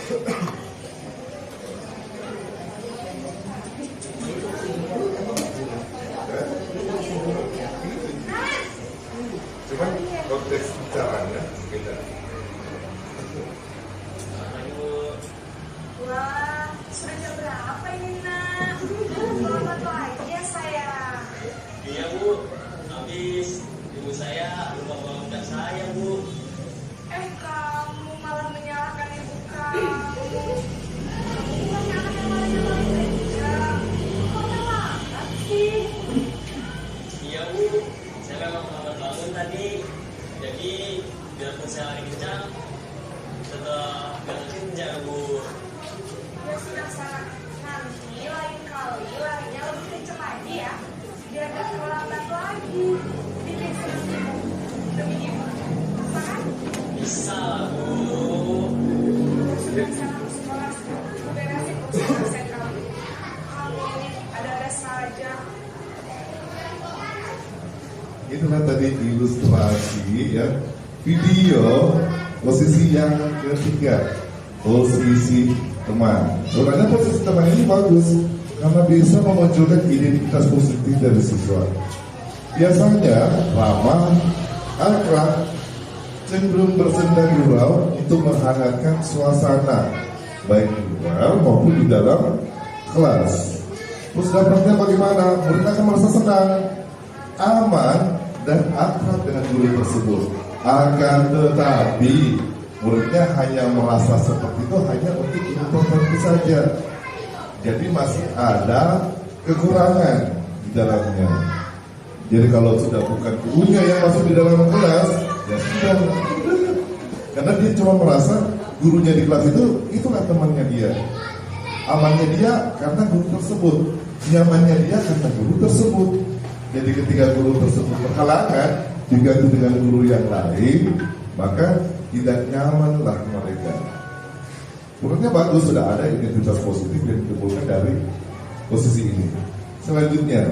konteks bicaranya beda. Wah, sudah jam berapa ini nak? Selamat pagi ya sayang. Iya Bu, habis ibu saya lupa bangunkan saya Bu. Kamu malah menyalahkan ibu kamu. Kamu bukannya anak yang malah nyalahin aja. Kok menyalahkan sih? Iya Bu, saya memang lambat bangun tadi. Jadi biarpun saya lari kencang, tetap gak kencang Bu. Ya sudah sana. Nanti lain kali larinya lebih kenceng lagi ya. Biar gak terlambat lagi. Bikin senyum demi ibu. Bisa kan? Bisa lah Bu. Sudah sana ke sekolah. Aku beresin urusan kamu. Kamu ini ada-ada saja. Itulah tadi ilustrasi ya video posisi yang ketiga, posisi teman. Sebenarnya posisi teman ini bagus karena bisa memunculkan identitas positif dari siswa. Biasanya ramah, akrab, cenderung bersenda gurau untuk menghangatkan suasana baik di luar maupun di dalam kelas. Terus dampaknya bagaimana? Murid akan merasa senang, aman, dan akrab dengan guru tersebut. Akan tetapi muridnya hanya merasa seperti itu hanya untuk guru tertentu saja. Jadi masih ada kekurangan di dalamnya. Jadi kalau sudah bukan gurunya yang masuk di dalam kelas, ya sudah. Karena dia cuma merasa gurunya di kelas itu, itulah temannya dia. Amannya dia karena guru tersebut, nyamannya dia karena guru tersebut. Jadi ketika guru tersebut berhalangan diganti dengan guru yang lain, maka tidak nyamanlah mereka. Menurutnya bagus, sudah ada identitas positif yang ditimbulkan dari posisi ini. Selanjutnya,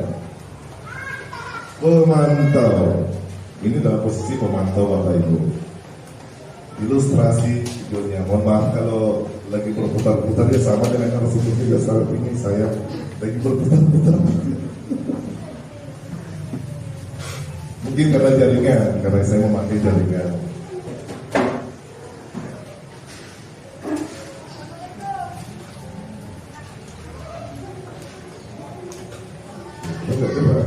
pemantau. Ini dalam posisi pemantau Bapak Ibu. Ilustrasi videonya. Mohon maaf kalau lagi berputar-putar ya sama dengan narasumbernya biasa. Ini saya lagi berputar-putar. Mungkin karena jaringan, karena saya memakai jaringan. Coba.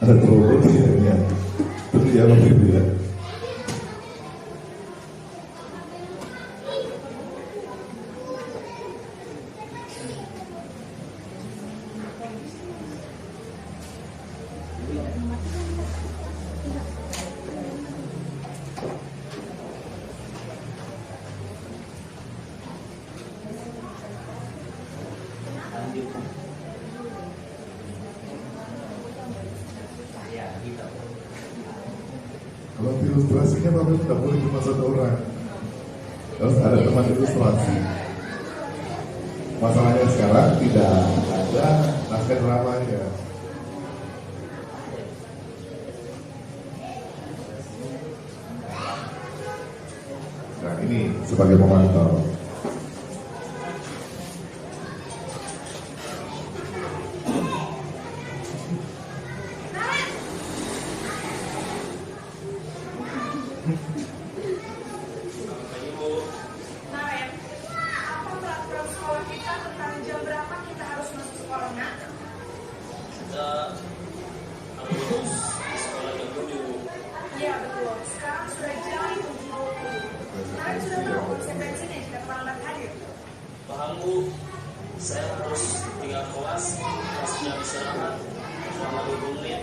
Ada terobos ya, itu ya waktu itu ya. Kalau ilustrasinya Bapak tidak boleh cuma satu orang, harus ada teman ilustrasi. Masalahnya sekarang tidak ada naskah dramanya. Nah ini sebagai pemantau. Naren, apa peraturan sekolah kita tentang jam berapa kita harus masuk sekolah, nak? Kita harus di sekolah jam 7. Iya betul, sekarang sudah jam 7. Naren sudah tahu konsekuensinya jika terlambat hadir. Paham Bu, saya harus tinggal kelas jam istirahat selama 20 menit.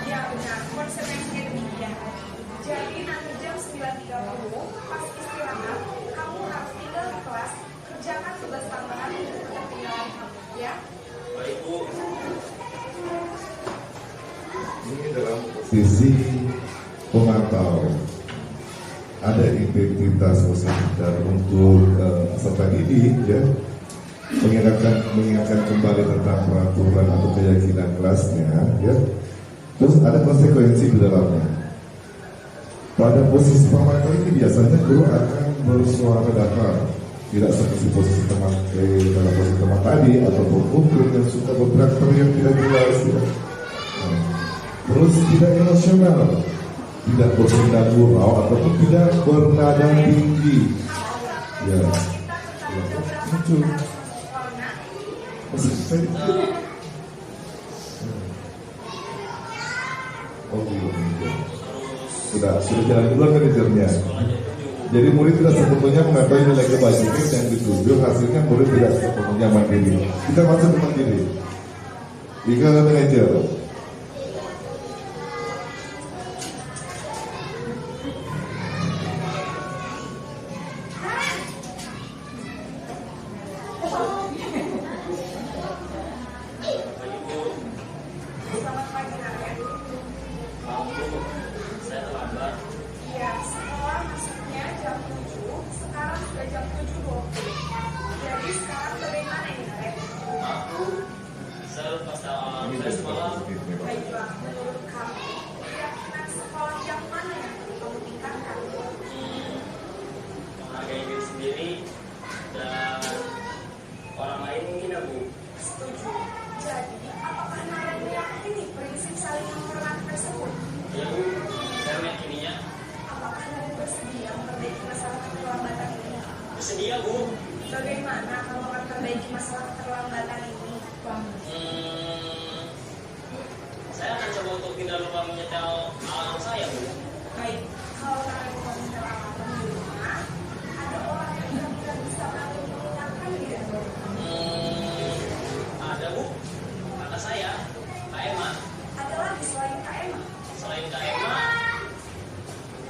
Iya benar, konsekuensinya demikian. Jadi nanti jam 9.30 pas sisi pemantau ada integritas positif dan untuk peserta didik ya mengingatkan kembali tentang peraturan atau keyakinan kelasnya ya. Terus ada konsekuensi di dalamnya. Pada posisi pemantau ini biasanya guru akan bersuara datar, tidak seperti posisi teman dalam posisi teman tadi ataupun hukum yang suka berteriak-teriak tidak jelas ya. Terus tidak emosional, tidak bersendak gurau ataupun tidak bernada tinggi ya. Lucu. Oh gitu. Sudah jalan duluan manajernya. Jadi murid tidak sepenuhnya mengetahui nilai kebajikan yang ditunjuk, hasilnya murid tidak sepenuhnya mandiri. Kita masuk ke mandiri. Jika manajer. Selamat pagi, Naren. Saya terlambat. Iya, sekolah masuknya jam 7, sekarang sudah jam 7.20. Jadi sekarang bagaimana ini, Naren? Saya lupa saya semalam. Baiklah, menurut kamu, kira-kira sekolah yang mana yang perlu kamu tingkatkan? Menghargai diri sendiri dan orang lain menghina, Bu. Setuju. Jadi, apakah Naren meyakini prinsip saling menghormati tersebut? Ya, Bu, saya meyakininya. Apakah Naren bersedia memperbaiki masalah keterlambatan ini? Bersedia, Bu. Bagaimana kamu akan memperbaiki masalah keterlambatan ini? Saya akan coba untuk tidak lupa menyetel alarm saya, Bu. Baik, kalau Naren mau menerapkan di rumah, ada orang yang kira-kira bisa Naren mengingatkan tidak? Ada, Bu. Kata saya, Kak Emma. Ada lagi selain Kak Emma? Selain Kak Emma,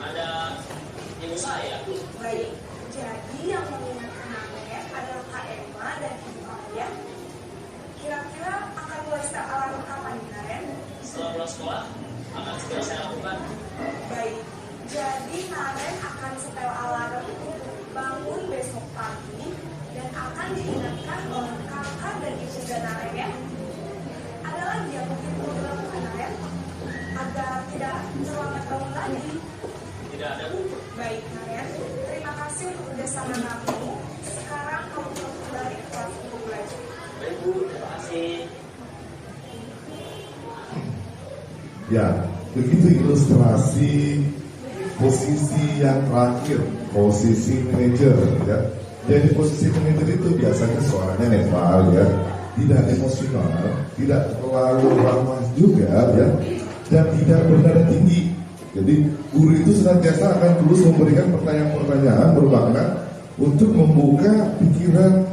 ada ibu saya. Baik, jadi yang mengingatkan Naren adalah Kak Emma dan Ibu Arya. Kira-kira akan mulai start alarm kapan nih, Naren? Setelah pulang sekolah, akan segera saya lakukan. Baik, jadi Naren akan setel alarm untuk bangun besok pagi dan akan diingatkan oleh kakak dan ibunda Naren ya. Ada lagi yang mungkin perlu dilakukan Naren agar tidak terlambat bangun lagi. Tidak ada, Bu. Baik Naren, terima kasih untuk kerjasama kamu. Sekarang kamu harus kembali ke kelas untuk belajar. Baik, Bu. Terima kasih. Ya, begitu ilustrasi posisi yang terakhir, posisi manajer ya. Jadi posisi manajer itu biasanya suaranya netral ya, tidak emosional, tidak terlalu ramah juga ya, dan tidak bernada tinggi. Jadi guru itu senantiasa akan terus memberikan pertanyaan-pertanyaan bermakna untuk membuka pikiran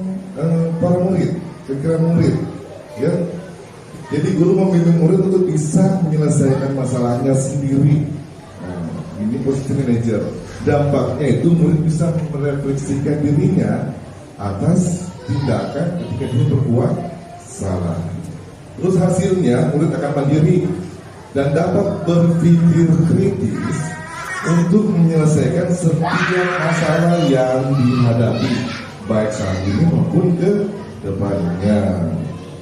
para murid, pikiran murid ya. Jadi guru membimbing murid untuk bisa menyelesaikan masalahnya sendiri. Nah, ini posisi manajer. Dampaknya itu murid bisa merefleksikan dirinya atas tindakan ketika dia berbuat salah. Terus hasilnya murid akan mandiri dan dapat berpikir kritis untuk menyelesaikan setiap masalah yang dihadapi, baik saat ini maupun ke depannya.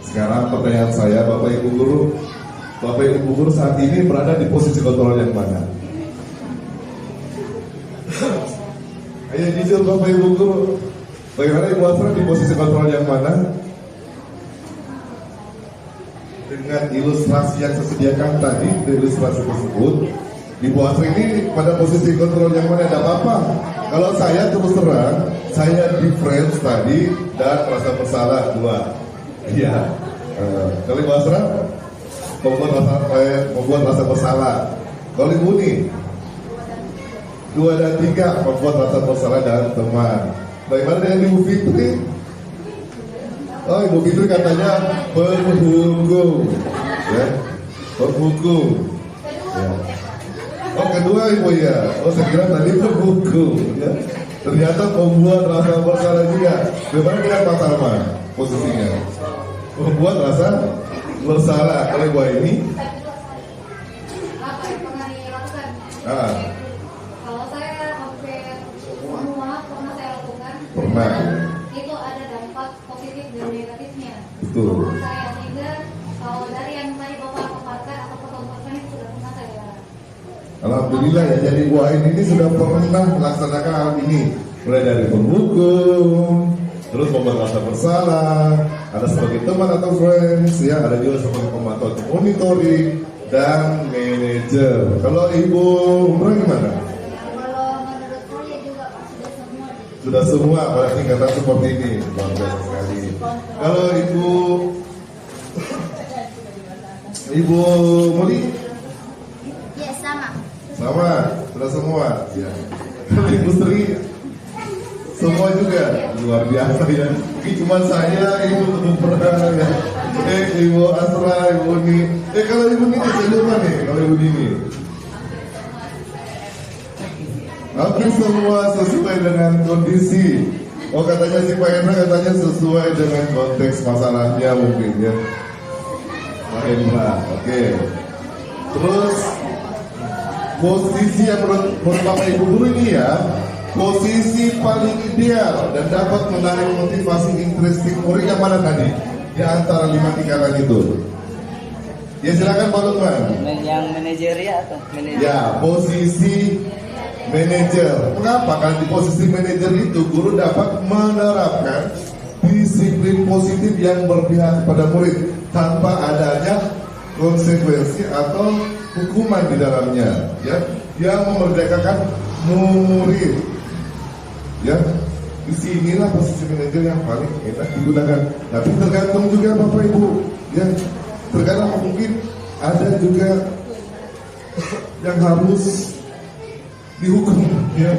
Sekarang pertanyaan saya, Bapak Ibu Guru saat ini berada di posisi kontrol yang mana? Ayo jujur Bapak Ibu Guru, bagaimana Ibu Asra di posisi kontrol yang mana? Dengan ilustrasi yang saya sediakan tadi, ilustrasi tersebut, Ibu Asra ini pada posisi kontrol yang mana? Tidak apa-apa. Kalau saya terus terang, saya di friends tadi dan merasa bersalah 2. Iya, kalau Ibu Asra membuat rasa bersalah. Kalau Ibu nih 2 dan 3 membuat rasa bersalah dan teman. Bagaimana dengan Ibu Fitri? Oh, Ibu Fitri katanya penghukum, ya, penghukum. Ya. Oh, kedua Ibu ya. Oh, saya kira tadi penghukum, ya. Ternyata membuat rasa bersalah juga. Bagaimana dengan Pak Salman posisinya? Membuat rasa bersalah. Kalau Ibu ini Kalau saya hampir semua pernah saya lakukan. Pernah. Itu ada dampak positif dan negatifnya. Betul. Menurut saya sehingga kalau dari yang tadi Bapak paparkan atau pertontonkan itu sudah pernah saya. Alhamdulillah ya, jadi UAN ini sudah pernah melaksanakan hal ini. Mulai dari penghukum, terus membuat rasa bersalah, ada sebagai teman atau friends, ya, ada juga sebagai pemantau atau monitoring, dan manajer. Kalau Ibu Umrah gimana? Kalau menurut saya juga Pak sudah semua. Sudah semua pada tingkatan seperti ini, luar biasa sekali. Kalau Ibu Muli? Ya sama. Sama, sudah semua. Ya. Kalau Ibu Sri? Semua juga, luar biasa ya. Mungkin cuma saya, Ibu pernah ya. Ibu Asra, Ibu Uni. Kalau Ibu Nini saya lupa nih, kalau Ibu Nini. Hampir semua sesuai dengan kondisi. Oh katanya si Pak Hendra katanya sesuai dengan konteks masalahnya mungkin ya. Pak Hendra, oke. Terus posisi yang menurut Bapak Ibu guru ini ya, posisi paling ideal dan dapat menarik motivasi interesting murid yang mana tadi? Di antara 5 tingkatan itu. Ya silakan Pak Lukman. Yang manajeria atau manajer? Ya, posisi manajer. Mengapa? Karena di posisi manajer itu guru dapat menerapkan disiplin positif yang berpihak kepada murid tanpa adanya konsekuensi atau hukuman di dalamnya, ya, yang memerdekakan murid. Ya, di sinilah posisi manajer yang paling enak digunakan. Tapi tergantung juga Bapak Ibu, ya. Terkadang mungkin ada juga yang harus dihukum, ya,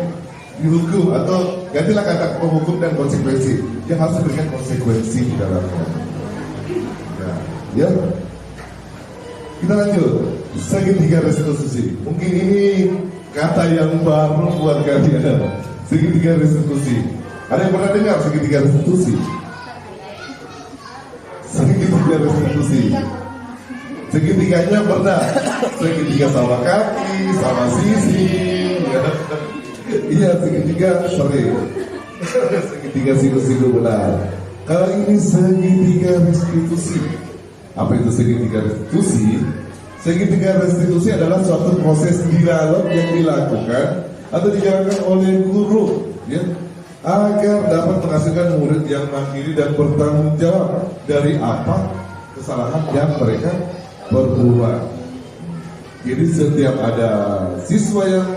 dihukum atau gantilah kata penghukum dan konsekuensi. Yang harus diberikan konsekuensi di dalamnya. Ya. Kita lanjut. Segitiga restitusi. Mungkin ini kata yang baru buat kalian. Segitiga restitusi. Ada yang pernah dengar segitiga restitusi? Segitiga restitusi. Segitiganya pernah. Segitiga sama kaki, sama sisi. Ya. Iya, segitiga sering. Segitiga siku-siku benar. Kalau ini segitiga restitusi. Apa itu segitiga restitusi? Segitiga restitusi adalah suatu proses dialog yang dilakukan atau dijalankan oleh guru, ya, agar dapat menghasilkan murid yang mandiri dan bertanggung jawab dari apa kesalahan yang mereka perbuat. Jadi setiap ada siswa yang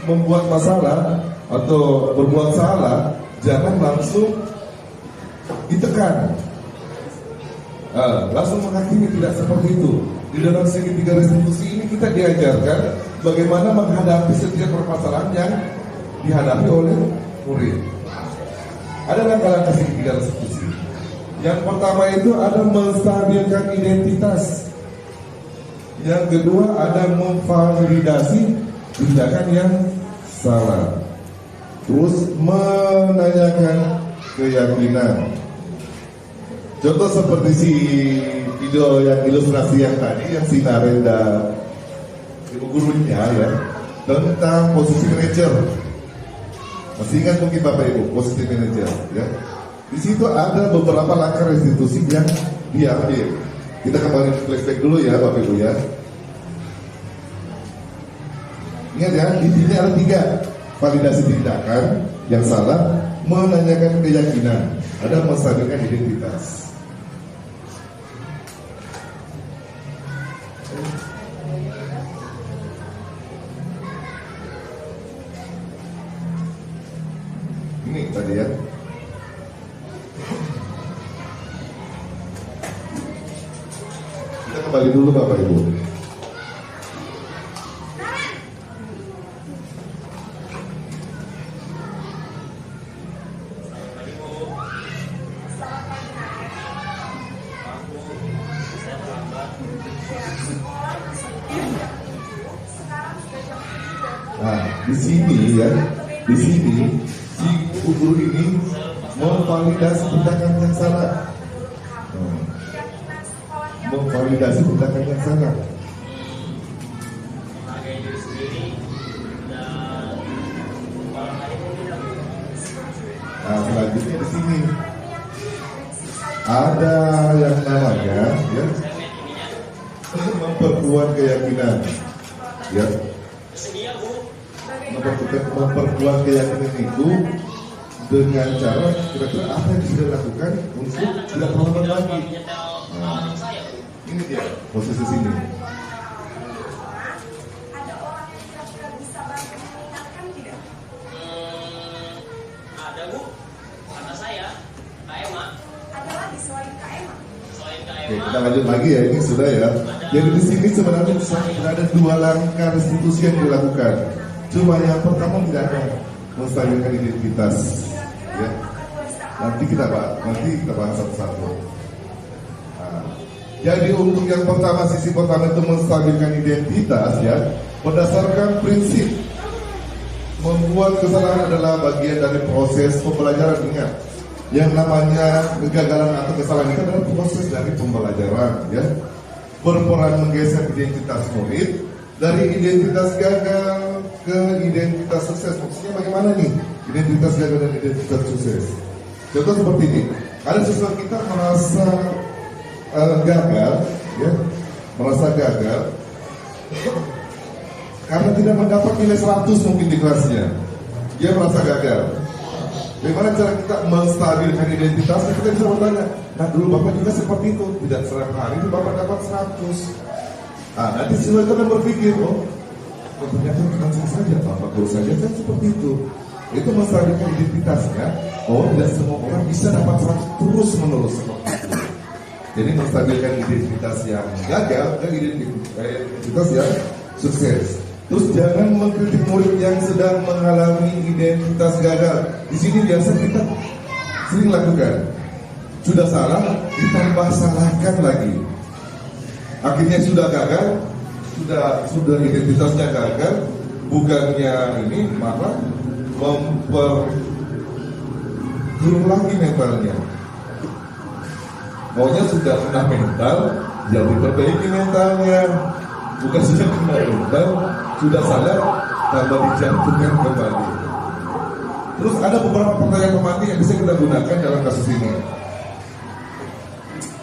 membuat masalah atau berbuat salah, jangan langsung ditekan, langsung menghakimi, tidak seperti itu. Di dalam segitiga restitusi ini kita diajarkan bagaimana menghadapi setiap permasalahan yang dihadapi oleh murid. Ada langkah-langkah segitiga restitusi. Yang pertama itu ada menstabilkan identitas. Yang kedua ada memvalidasi tindakan yang salah. Terus menanyakan keyakinan. Contoh seperti si video yang ilustrasi yang tadi, yang si Narenda ibu gurunya ya, tentang posisi manajer. Masih ingat mungkin Bapak Ibu posisi manajer ya? Di situ ada beberapa langkah restitusi yang diambil. Kita kembali flashback dulu ya Bapak Ibu ya. Ingat ya, intinya ada 3: validasi tindakan yang salah, menanyakan keyakinan, ada menstabilkan identitas. Ini tadi ya. Kita kembali dulu Bapak Ibu. Nah, di sini ya, di sini si guru ini memvalidasi tindakan yang salah. Memvalidasi tindakan yang salah. Menghargai diri sendiri Nah, selanjutnya di sini ada yang namanya ya memperkuat keyakinan, ya. Bersedia, Bu. Memperkuat keyakinan itu dengan cara kira-kira apa yang bisa dilakukan untuk Saya akan tidak coba terulang menjawab lagi. menyetel pengalaman saya, Bu. Ini dia posisi sini. Ada orang yang kira-kira bisa bantu mengingatkan tidak? Ada, Bu. Kata saya, Kak Emma. Ada lagi selain Kak Emma? Selain Kak Oke, Emma, kita lanjut lagi ya, ini sudah ya. Jadi di sini sebenarnya ada 2 langkah restitusi yang dilakukan. Cuma yang pertama tidak ada menstabilkan identitas. Ya. Nanti kita bahas satu-satu. Nah, jadi untuk yang pertama, sisi pertama itu menstabilkan identitas ya, berdasarkan prinsip membuat kesalahan adalah bagian dari proses pembelajaran. Ingat, yang namanya kegagalan atau kesalahan itu adalah proses dari pembelajaran ya. Berperan menggeser identitas murid dari identitas gagal ke identitas sukses. Maksudnya bagaimana nih identitas gagal dan identitas sukses? Contoh seperti ini, ada siswa kita merasa gagal ya, merasa gagal karena tidak mendapat nilai 100 mungkin di kelasnya. Dia merasa gagal. Bagaimana cara kita menstabilkan identitasnya? Kita bisa bertanya, nah dulu Bapak juga seperti itu, tidak setiap hari itu Bapak dapat 100. Nah, nanti siswa itu akan berpikir, oh ternyata bukan saya saja, Bapak guru saja kan seperti itu. Itu menstabilkan identitasnya, bahwa tidak semua orang bisa dapat 100 terus menerus seperti itu. Jadi menstabilkan identitas yang gagal dan identitas yang sukses. Terus jangan mengkritik murid yang sedang mengalami identitas gagal. Di sini biasa kita sering lakukan. Sudah salah, ditambah salahkan lagi. Akhirnya sudah gagal, sudah identitasnya gagal, bukannya ini malah memperburuk lagi mentalnya. Maunya sudah kena mental, jadi perbaiki mentalnya. Bukan sudah kena mental, sudah salah, tambah dijatuhkan kembali. Terus ada beberapa pertanyaan pemantik yang bisa kita gunakan dalam kasus ini.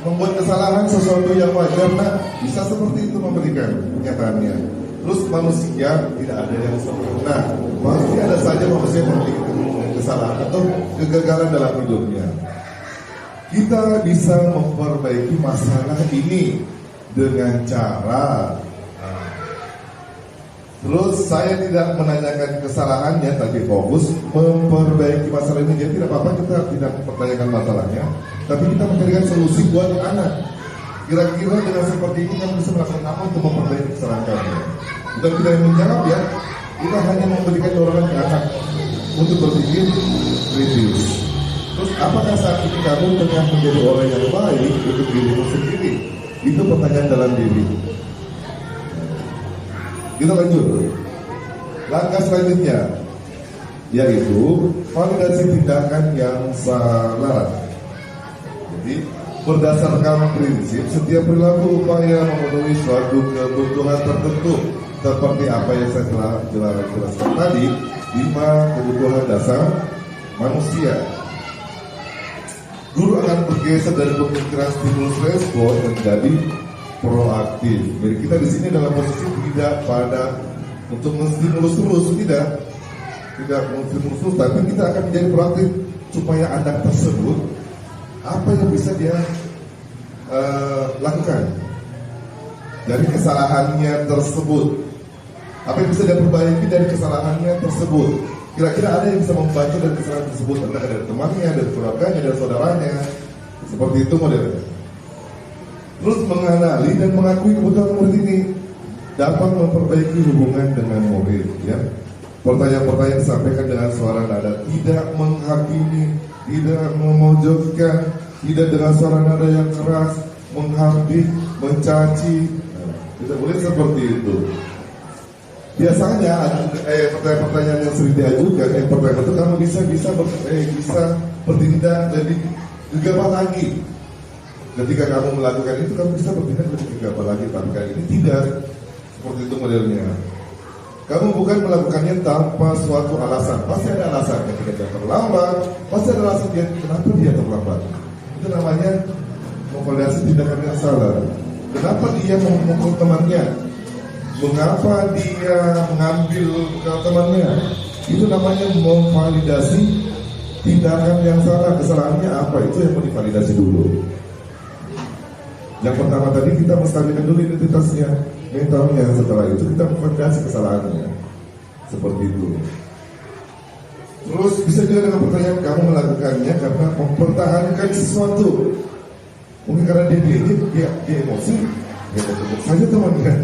Membuat kesalahan sesuatu yang wajar, nah bisa seperti itu memberikan kenyataannya. Terus manusia tidak ada yang sempurna, pasti ada saja manusia yang memiliki kesalahan atau kegagalan dalam hidupnya. Kita bisa memperbaiki masalah ini dengan cara terus saya tidak menanyakan kesalahannya, tapi fokus memperbaiki masalah ini. Jadi tidak apa-apa kita tidak mempertanyakan masalahnya, tapi kita mencarikan solusi buat anak. Kira-kira dengan seperti ini kamu bisa melakukan apa untuk memperbaiki kesalahan kamu? Bukan kita yang menjawab ya, kita hanya memberikan dorongan ke anak untuk berpikir kritis. Terus apakah saat ini kamu tengah menjadi orang yang baik untuk dirimu sendiri? Itu pertanyaan dalam diri. Kita lanjut. Langkah selanjutnya yaitu validasi tindakan yang salah. Jadi berdasarkan prinsip setiap perilaku upaya memenuhi suatu kebutuhan tertentu seperti apa yang saya telah jelaskan tadi, 5 kebutuhan dasar manusia. Guru akan bergeser dari pemikiran stimulus respon menjadi proaktif. Jadi kita di sini dalam posisi tidak pada untuk menstimulus terus, tidak menstimulus terus, tapi kita akan menjadi proaktif supaya anak tersebut apa yang bisa dia lakukan dari kesalahannya tersebut, apa yang bisa dia perbaiki dari kesalahannya tersebut. Kira-kira ada yang bisa membantu dari kesalahan tersebut, entah dari temannya, dari keluarganya, dari saudaranya, seperti itu modelnya. Terus mengenali dan mengakui kebutuhan murid ini dapat memperbaiki hubungan dengan murid. Ya, pertanyaan-pertanyaan disampaikan dengan suara nada tidak menghakimi, tidak memojokkan, tidak dengan suara nada yang keras, menghardik, mencaci. Tidak boleh seperti itu. Biasanya pertanyaan-pertanyaan yang sering diajukan, yang pertama itu kamu bisa bertindak lebih gegabah lagi. Ketika kamu melakukan itu, kamu bisa bertindak lebih gegabah lagi. Tapi kali ini tidak seperti itu modelnya. Kamu bukan melakukannya tanpa suatu alasan. Pasti ada alasan ketika dia terlambat. Pasti ada alasan dia kenapa dia terlambat. Itu namanya memvalidasi tindakan yang salah. Kenapa dia memukul temannya? Mengapa dia mengambil temannya? Itu namanya memvalidasi tindakan yang salah. Kesalahannya apa? Itu yang mau divalidasi dulu. Yang pertama tadi kita menstabilkan dulu identitasnya, mentalnya. Setelah itu kita memvalidasi kesalahannya. Seperti itu. Terus bisa juga dengan pertanyaan, kamu melakukannya karena mempertahankan sesuatu. Mungkin karena dia emosi, dia mau saja temannya.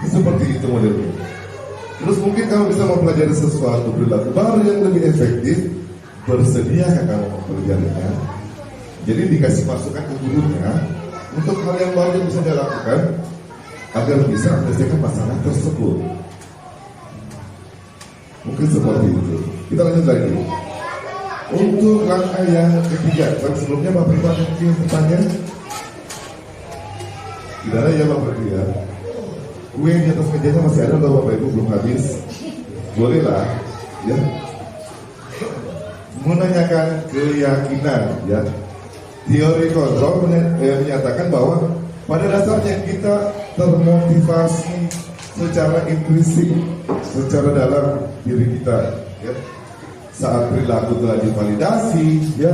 Seperti itu modelnya. Terus mungkin kamu bisa mempelajari sesuatu perilaku baru yang lebih efektif. Bersediakah kamu mempelajarinya? Jadi dikasih masukan ke gurunya untuk hal yang baru yang bisa dia lakukan agar bisa menyelesaikan masalah tersebut. Mungkin seperti itu. Kita lanjut lagi. Untuk langkah yang ketiga, tapi sebelumnya Bapak Ibu ada yang bertanya? Tidak ada ya Bapak Ibu ya. Kue di atas mejanya masih ada loh Bapak Ibu, belum habis. Boleh lah ya. Menanyakan keyakinan ya. Teori kontrol menyatakan bahwa pada dasarnya kita termotivasi secara intrinsik, secara dalam diri kita ya. Saat perilaku telah divalidasi ya,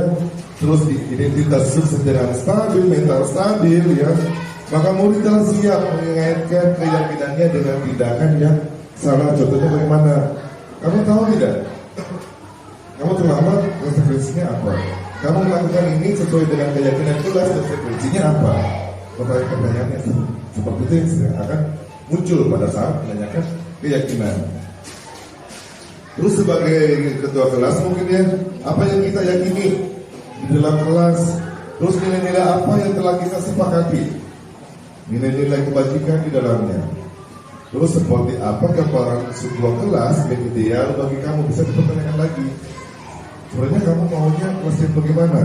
terus identitas dengan stabil, mental stabil ya, maka murid telah siap mengaitkan keyakinannya dengan tindakan yang salah. Contohnya bagaimana? Kamu tahu tidak? Kamu terlambat, konsekuensinya apa? Kamu melakukan ini sesuai dengan keyakinan jelas, konsekuensinya apa? Pertanyaan-pertanyaannya seperti itu yang akan muncul pada saat menanyakan keyakinan. Terus sebagai ketua kelas mungkin ya, apa yang kita yakini di dalam kelas, terus nilai-nilai apa yang telah kita sepakati, nilai-nilai kebajikan di dalamnya. Terus seperti apa gambaran sebuah kelas yang ideal bagi kamu, bisa dipertanyakan lagi. Sebenarnya kamu maunya kelas yang bagaimana?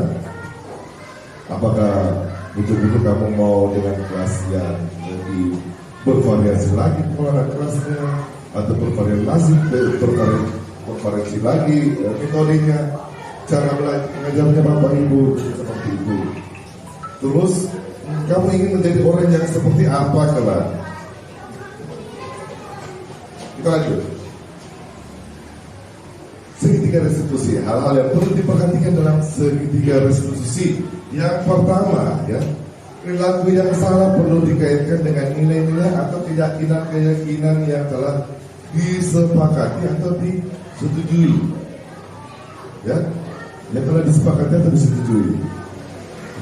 Apakah betul-betul kamu mau dengan kelas yang lebih bervariasi lagi pola kelasnya, atau bervariasi lagi metodenya, cara mengajarnya Bapak Ibu seperti itu. Terus kamu ingin menjadi orang yang seperti apa kelak? Kita lanjut. Segitiga restitusi, hal-hal yang perlu diperhatikan dalam segitiga restitusi. Yang pertama ya, perilaku yang salah perlu dikaitkan dengan nilai-nilai atau keyakinan-keyakinan yang telah disepakati atau disetujui. Ya, yang telah disepakati atau disetujui.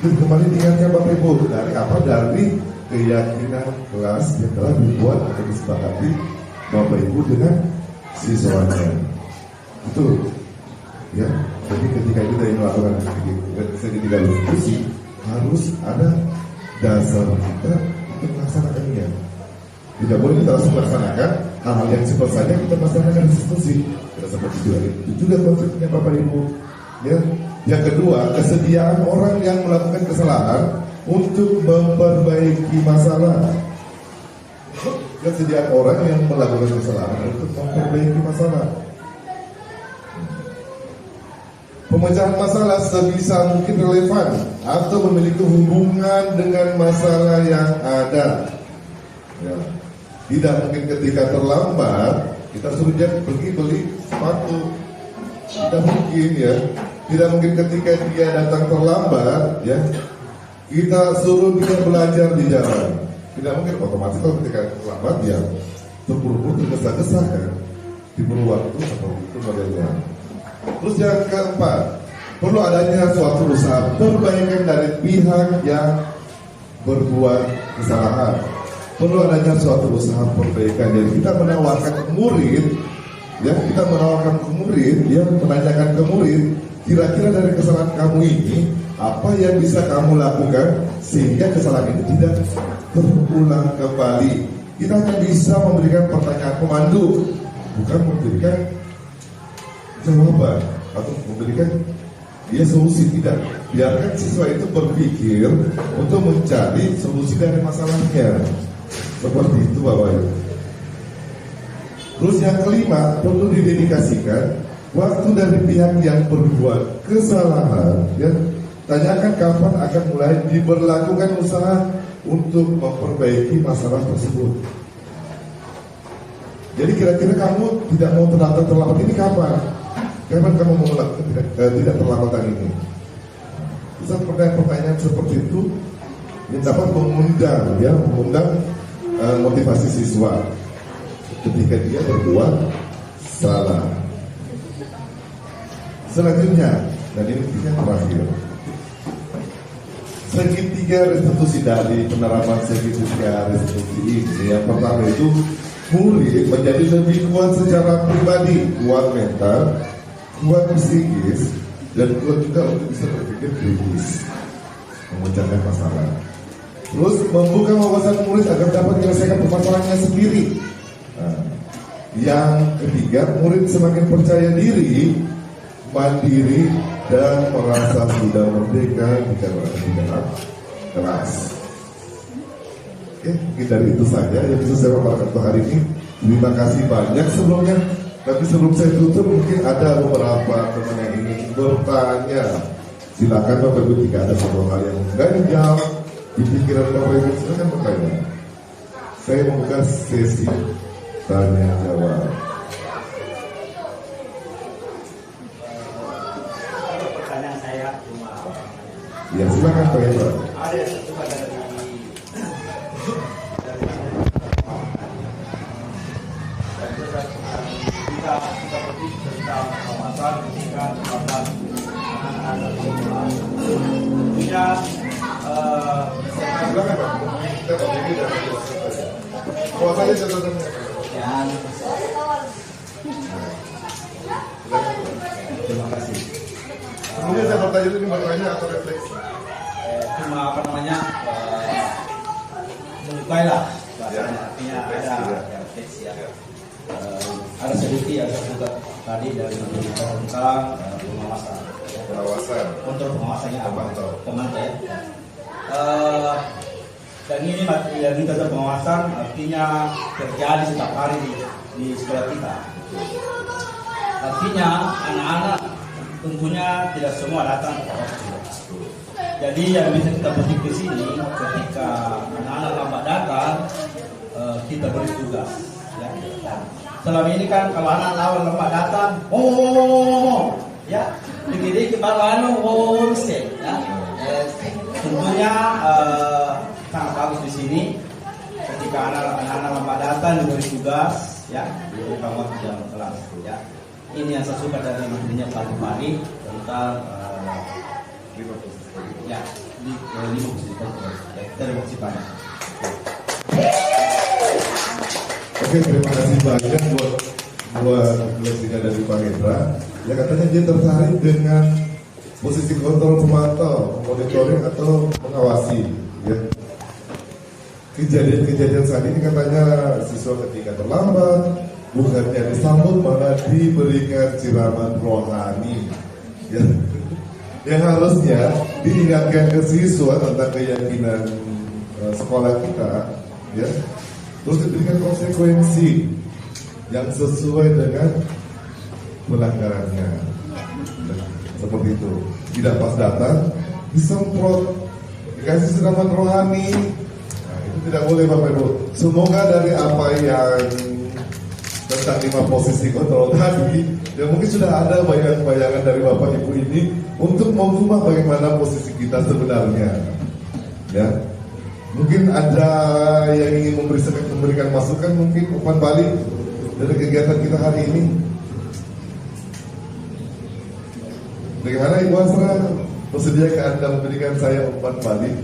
Itu kembali diingatkan Bapak Ibu, dari apa? Dari keyakinan kelas yang telah dibuat atau disepakati Bapak Ibu dengan siswanya. Itu ya, jadi ketika kita melakukan segitiga diskusi harus ada dasar kita untuk melaksanakannya. Tidak boleh kita langsung melaksanakan hal-hal yang cepat saja kita melaksanakan diskusi. Kita seperti itu juga konsepnya Bapak Ibu. Ya. Yang kedua, kesediaan orang yang melakukan kesalahan untuk memperbaiki masalah. Kesediaan orang yang melakukan kesalahan untuk memperbaiki masalah. Pemecahan masalah sebisa mungkin relevan atau memiliki hubungan dengan masalah yang ada. Ya. Tidak mungkin ketika terlambat kita suruh dia pergi beli sepatu. Tidak mungkin ya. Tidak mungkin ketika dia datang terlambat ya, kita suruh dia belajar di jalan. Tidak mungkin otomatis kalau ketika terlambat ya terburu-buru tergesa-gesa kan. Diburu waktu seperti itu modelnya. Terus yang keempat, perlu adanya suatu usaha perbaikan dari pihak yang berbuat kesalahan. Perlu adanya suatu usaha perbaikan. Jadi kita menawarkan ke murid, ya kita menawarkan ke murid, ya menanyakan ke murid, kira-kira dari kesalahan kamu ini apa yang bisa kamu lakukan sehingga kesalahan ini tidak terulang kembali. Kita hanya bisa memberikan pertanyaan pemandu, bukan memberikan jawaban atau memberikan dia solusi. Tidak, biarkan siswa itu berpikir untuk mencari solusi dari masalahnya. Seperti itu Bapak Ibu. Terus yang kelima, perlu didedikasikan waktu dari pihak yang berbuat kesalahan, ya, tanyakan kapan akan mulai diberlakukan usaha untuk memperbaiki masalah tersebut. Jadi kira-kira kamu tidak mau terlambat ini kapan? Kapan kamu mau melakukan tidak terlambatan ini? Bisa pertanyaan seperti itu yang dapat mengundang motivasi siswa ketika dia berbuat salah. Selanjutnya, dan ini yang terakhir, segitiga restitusi dari penerapan segitiga restitusi ini. Yang pertama itu murid menjadi lebih kuat secara pribadi, kuat mental, kuat psikis, dan kuat juga untuk bisa berpikir kritis, memecahkan masalah. Terus membuka wawasan murid agar dapat menyelesaikan permasalahannya sendiri. Nah, yang ketiga, murid semakin percaya diri, mandiri, dan merasa sudah merdeka jika berada di dalam kelas. Oke, mungkin dari itu saja yang bisa saya paparkan untuk hari ini. Terima kasih banyak sebelumnya. Tapi sebelum saya tutup, mungkin ada beberapa teman yang ingin bertanya. Silakan Bapak Ibu, jika ada sebuah hal yang mengganjal di pikiran Bapak Ibu, silakan bertanya. Saya membuka sesi tanya jawab. Pertanyaan saya cuma Ya, silakan Pak Hendra. ada satu dari kita berpikir tentang kawasan ketika terdapat anak-anak sekolah. Tentunya Silakan Pak. Kita berdiri dari kuasanya catatan. terima kasih. Sebelumnya saya bertanya dulu, ini bertanya atau refleksi? Cuma menyukai lah bahasanya, artinya ada refleksi ya. Ada sedikit yang saya buka tadi dari tentang pengawasan. Pengawasan. Kontrol pengawasannya apa? Pemantau. Dan ini yang kita pengawasan artinya terjadi setiap hari di sekolah kita. Artinya anak-anak tentunya tidak semua datang ke waktu. Jadi yang bisa kita petik di sini ketika anak-anak lambat datang, kita beri tugas. Ya. Selama ini kan kalau anak lawan lambat datang, ya, dikit-dikit baru ya. Tentunya sangat bagus di sini ketika anak-anak lambat datang diberi tugas, ya, diberikan waktu dalam kelas, ya. Ini yang saya suka dari materinya Pak Bupati tentang ya di 5 posisi. Terima kasih banyak. Oke, terima kasih banyak buat refleksinya dari Pak Hendra. Ya, katanya dia tertarik dengan posisi kontrol pemantau, monitoring atau mengawasi. Ya. Kejadian-kejadian saat ini katanya siswa ketika terlambat, bukannya disambut malah diberikan siraman rohani. Ya. Yang harusnya diingatkan ke siswa tentang keyakinan sekolah kita, ya. Terus diberikan konsekuensi yang sesuai dengan pelanggarannya. Seperti itu. Tidak pas datang, disemprot, dikasih siraman rohani. Nah, itu tidak boleh Bapak Ibu. Semoga dari apa yang tentang 5 posisi kontrol tadi, ya mungkin sudah ada bayangan-bayangan dari Bapak Ibu ini untuk mengubah bagaimana posisi kita sebenarnya. Ya, mungkin ada yang ingin memberikan masukan, mungkin umpan balik dari kegiatan kita hari ini. Bagaimana Ibu Asra? Bersediakah Anda memberikan saya umpan balik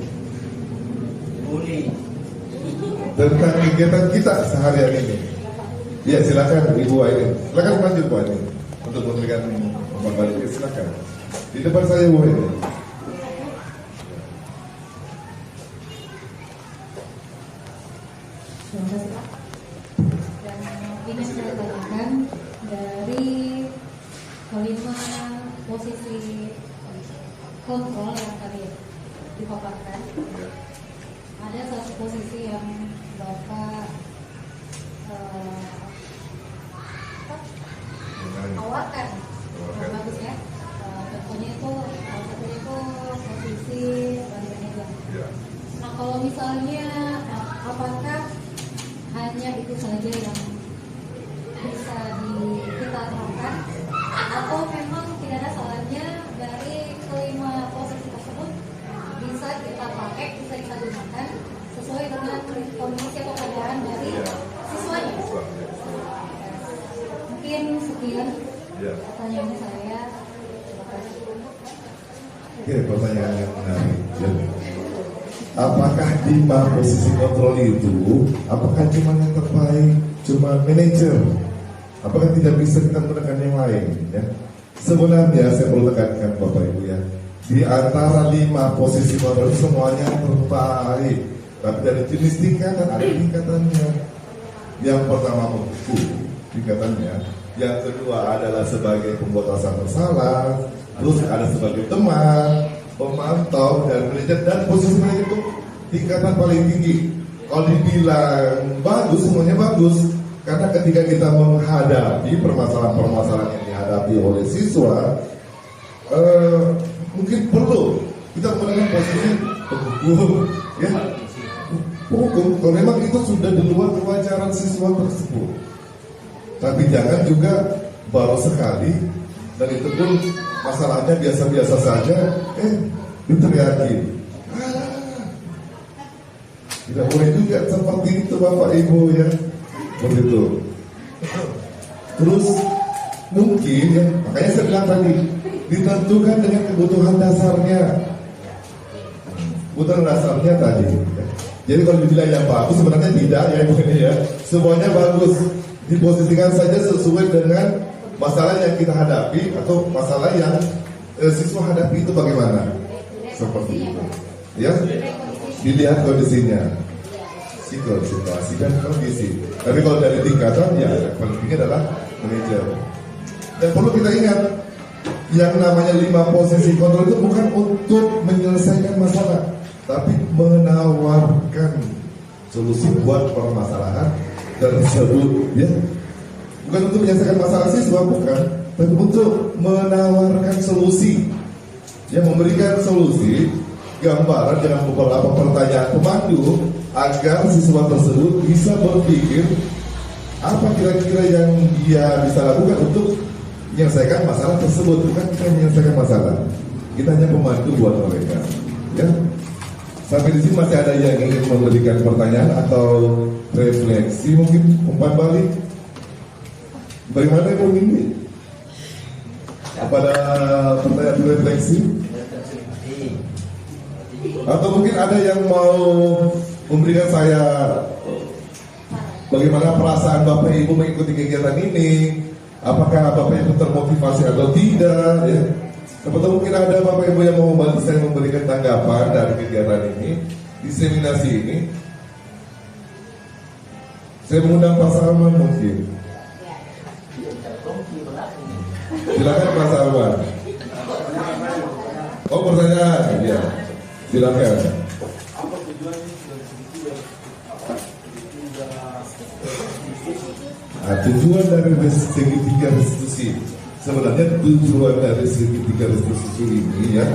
tentang kegiatan kita seharian ini? Ya, silakan Ibu Aini. Silakan maju Bu Aini untuk memberikan umpan balik. Silakan. Di depan saya Bu Aini. Terima kasih Pak. Dan ini saya tanyakan dari kelima posisi kontrol yang tadi dipaparkan, ada satu posisi yang Bapak tawarkan. Bagus ya. Contohnya itu salah satunya itu posisi sebagai manajer. Ya. Nah kalau misalnya apakah hanya itu saja yang bisa kita terapkan atau memang tidak ada salahnya dari kelima posisi tersebut bisa kita pakai, bisa kita gunakan sesuai dengan kondisi atau keadaan dari siswanya. Mungkin sekian pertanyaannya saya. Terima kasih. Oke, pertanyaan yang menarik. Ya. Apakah di posisi kontrol itu, apakah cuma yang terbaik, cuma manajer? Apakah tidak bisa kita menggunakan yang lain? Ya? Sebenarnya saya perlu tekankan Bapak Ibu ya, di antara 5 posisi kontrol semuanya terbaik, tapi dari jenis tingkatan ada tingkatannya. Yang pertama membuku tingkatannya, yang kedua adalah sebagai pembuat rasa bersalah, terus ada sebagai teman, pemantau dan manajer, dan posisi manajer itu tingkatan paling tinggi. Kalau dibilang bagus, semuanya bagus, karena ketika kita menghadapi permasalahan-permasalahan yang dihadapi oleh siswa, mungkin perlu kita menggunakan posisi penghukum, ya, hukum. Kalau memang itu sudah di luar kewajaran siswa tersebut, tapi jangan juga baru sekali dan itu pun masalahnya biasa-biasa saja, diteriaki. Tidak boleh juga seperti itu Bapak Ibu ya, begitu. Terus mungkin ya, makanya saya bilang tadi ditentukan dengan kebutuhan dasarnya, kebutuhan dasarnya tadi. Ya. Jadi kalau dibilang yang bagus sebenarnya tidak ya Ibu ini ya, semuanya bagus, diposisikan saja sesuai dengan masalah yang kita hadapi atau masalah yang siswa hadapi itu bagaimana, seperti itu ya, dilihat kondisinya, situasi dan kondisi. Tapi kalau dari tingkatan ya pentingnya adalah manajer. Dan perlu kita ingat, yang namanya 5 posisi kontrol itu bukan untuk menyelesaikan masalah, tapi menawarkan solusi buat permasalahan tersebut ya. Bukan untuk menyelesaikan masalah siswa, bukan, tapi untuk menawarkan solusi, yang memberikan solusi, gambaran dengan beberapa pertanyaan pemandu agar siswa tersebut bisa berpikir apa kira-kira yang dia bisa lakukan untuk menyelesaikan masalah tersebut. Bukan kita menyelesaikan masalah, kita hanya pemandu buat mereka. Ya, sampai di sini masih ada yang ingin memberikan pertanyaan atau refleksi, mungkin umpan balik. Bagaimana Ibu Minggi? Apa ada pertanyaan refleksi? Atau mungkin ada yang mau memberikan saya bagaimana perasaan Bapak Ibu mengikuti kegiatan ini? Apakah Bapak Ibu termotivasi atau tidak? Ya. Atau mungkin ada Bapak Ibu yang mau membantu saya memberikan tanggapan dari kegiatan ini, diseminasi ini. Saya mengundang Pak Salman mungkin. Silakan Pak Salman. Oh, pertanyaan, ya. Silakan. Tujuan dari segitiga restitusi, sebenarnya tujuan dari segitiga restitusi ini ya,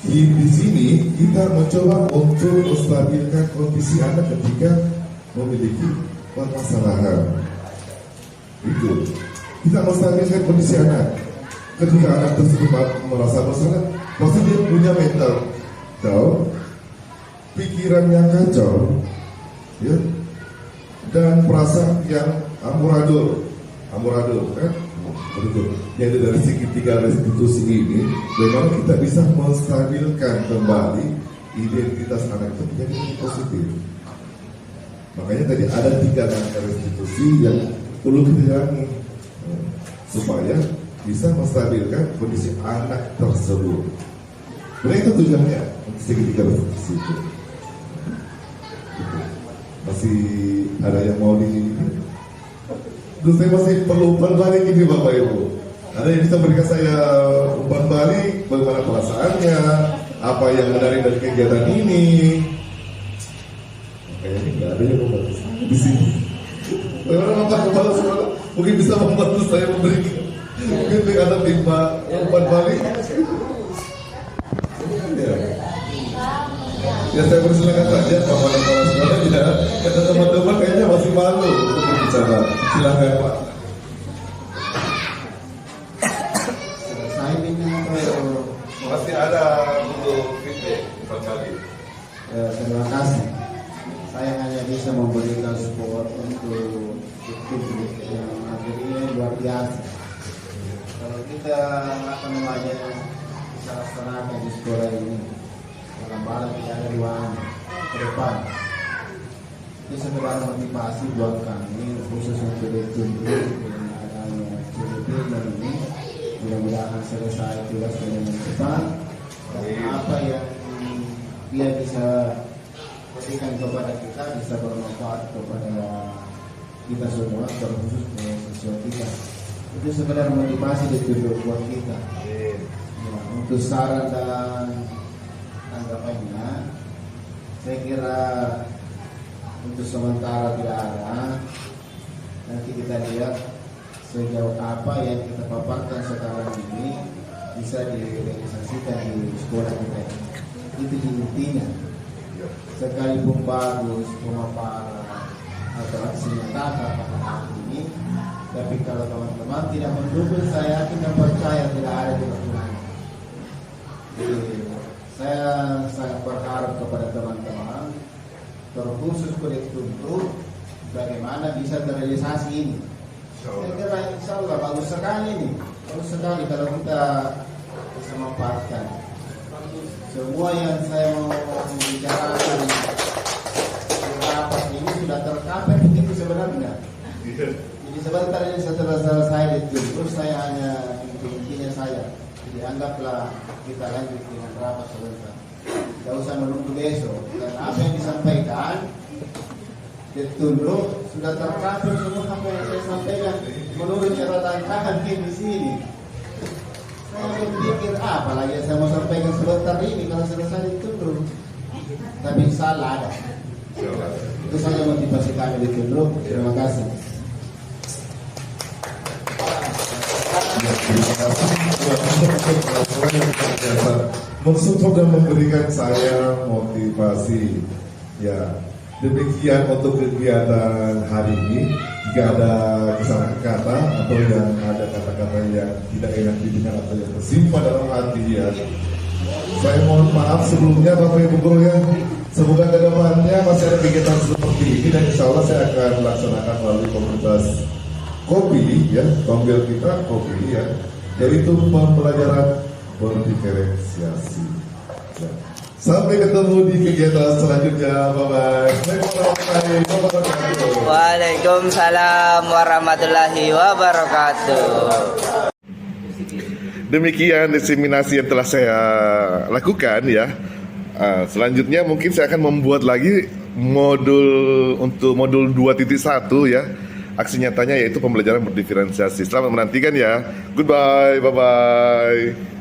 di sini kita mencoba untuk menstabilkan kondisi anak ketika memiliki permasalahan. Itu kita menstabilkan kondisi anak ketika anak tersebut merasa bersalah, pasti dia punya mental down, pikiran yang kacau, ya, dan perasaan yang amburadul kan, betul. Jadi dari segitiga restitusi ini, bagaimana kita bisa menstabilkan kembali identitas anak itu menjadi lebih positif. Makanya tadi ada 3 langkah restitusi yang perlu kita jalani supaya bisa menstabilkan kondisi anak tersebut. Nah itu tujuannya segitiga restitusi itu. Masih ada yang mau di? Terus saya masih perlu umpan balik ini Bapak Ibu. Ada yang bisa berikan saya umpan balik bagaimana perasaannya, apa yang menarik dari kegiatan ini? Kayaknya nggak ada yang membantu di sini. Bagaimana Bapak kepala sekolah mungkin bisa membantu saya memberikan Mungkin ada timba umpan balik. Ya. Ya saya persilakan saja kepada kepala sekolah ya. Kata teman-teman kayaknya masih malu untuk berbicara. Silakan Pak. Selesai ini atau Masih ada untuk feedback umpan balik. terima kasih. Saya hanya bisa memberikan support untuk tim yang akhirnya luar biasa. Kalau kita apa namanya bisa laksanakan di sekolah ini dalam malam tidak ada ruang ke depan. Itu sekedar motivasi buat kami khusus untuk tim dengan adanya CDP dan ini mudah-mudahan selesai tugas dengan cepat dan apa yang dia bisa berikan kepada kita bisa bermanfaat kepada kita semua terkhusus ke siswa kita. Itu sekedar motivasi dituntut buat kita. Ya, untuk saran dan tanggapannya, saya kira untuk sementara tidak ada. Nanti kita lihat sejauh apa yang kita paparkan sekarang ini bisa direalisasikan di sekolah kita. Itu intinya. Sekalipun bagus pemaparan atau aksinya pada hari ini, tapi kalau teman-teman tidak mendukung, saya yakin dan percaya tidak ada keuntungan. Jadi saya sangat berharap kepada teman-teman, terkhusus Kodektuntut, bagaimana bisa terrealisasi ini. Saya kira insya Allah bagus sekali ini, bagus sekali kalau kita bisa memanfaatkan. Semua yang saya mau bicarakan di rapat ini sudah tercapai begitu sebenarnya. Jadi sebentar ini setelah selesai itu, terus saya hanya intinya saya. Jadi anggaplah kita lanjut dengan rapat sebentar. Tidak usah menunggu besok. Dan apa yang disampaikan dulu sudah tercapai semua apa yang saya sampaikan menurut catatan tangan di sini. Saya berpikir apa lagi yang saya mau sampaikan sebentar ini kalau selesai itu dulu. Tapi salah ada. Itu saja motivasi kami di Tunduk. Terima kasih. Mensupport dan memberikan saya motivasi. Ya, demikian untuk kegiatan hari ini. Jika ada kesalahan kata atau yang ada kata-kata yang tidak enak didengar atau yang tersimpan dalam hati ya, saya mohon maaf sebelumnya Bapak Ibu Guru ya. Semoga ke depannya masih ada kegiatan seperti ini dan insya Allah saya akan melaksanakan melalui komunitas kopi ya, tombel kita kopi ya, yaitu pembelajaran berdiferensiasi. Ya. Sampai ketemu di kegiatan selanjutnya. Bye-bye. Waalaikumsalam warahmatullahi wabarakatuh. Demikian diseminasi yang telah saya lakukan ya. Selanjutnya mungkin saya akan membuat lagi modul untuk modul 2.1 ya. Aksi nyatanya yaitu pembelajaran berdiferensiasi. Selamat menantikan ya. Goodbye, bye-bye.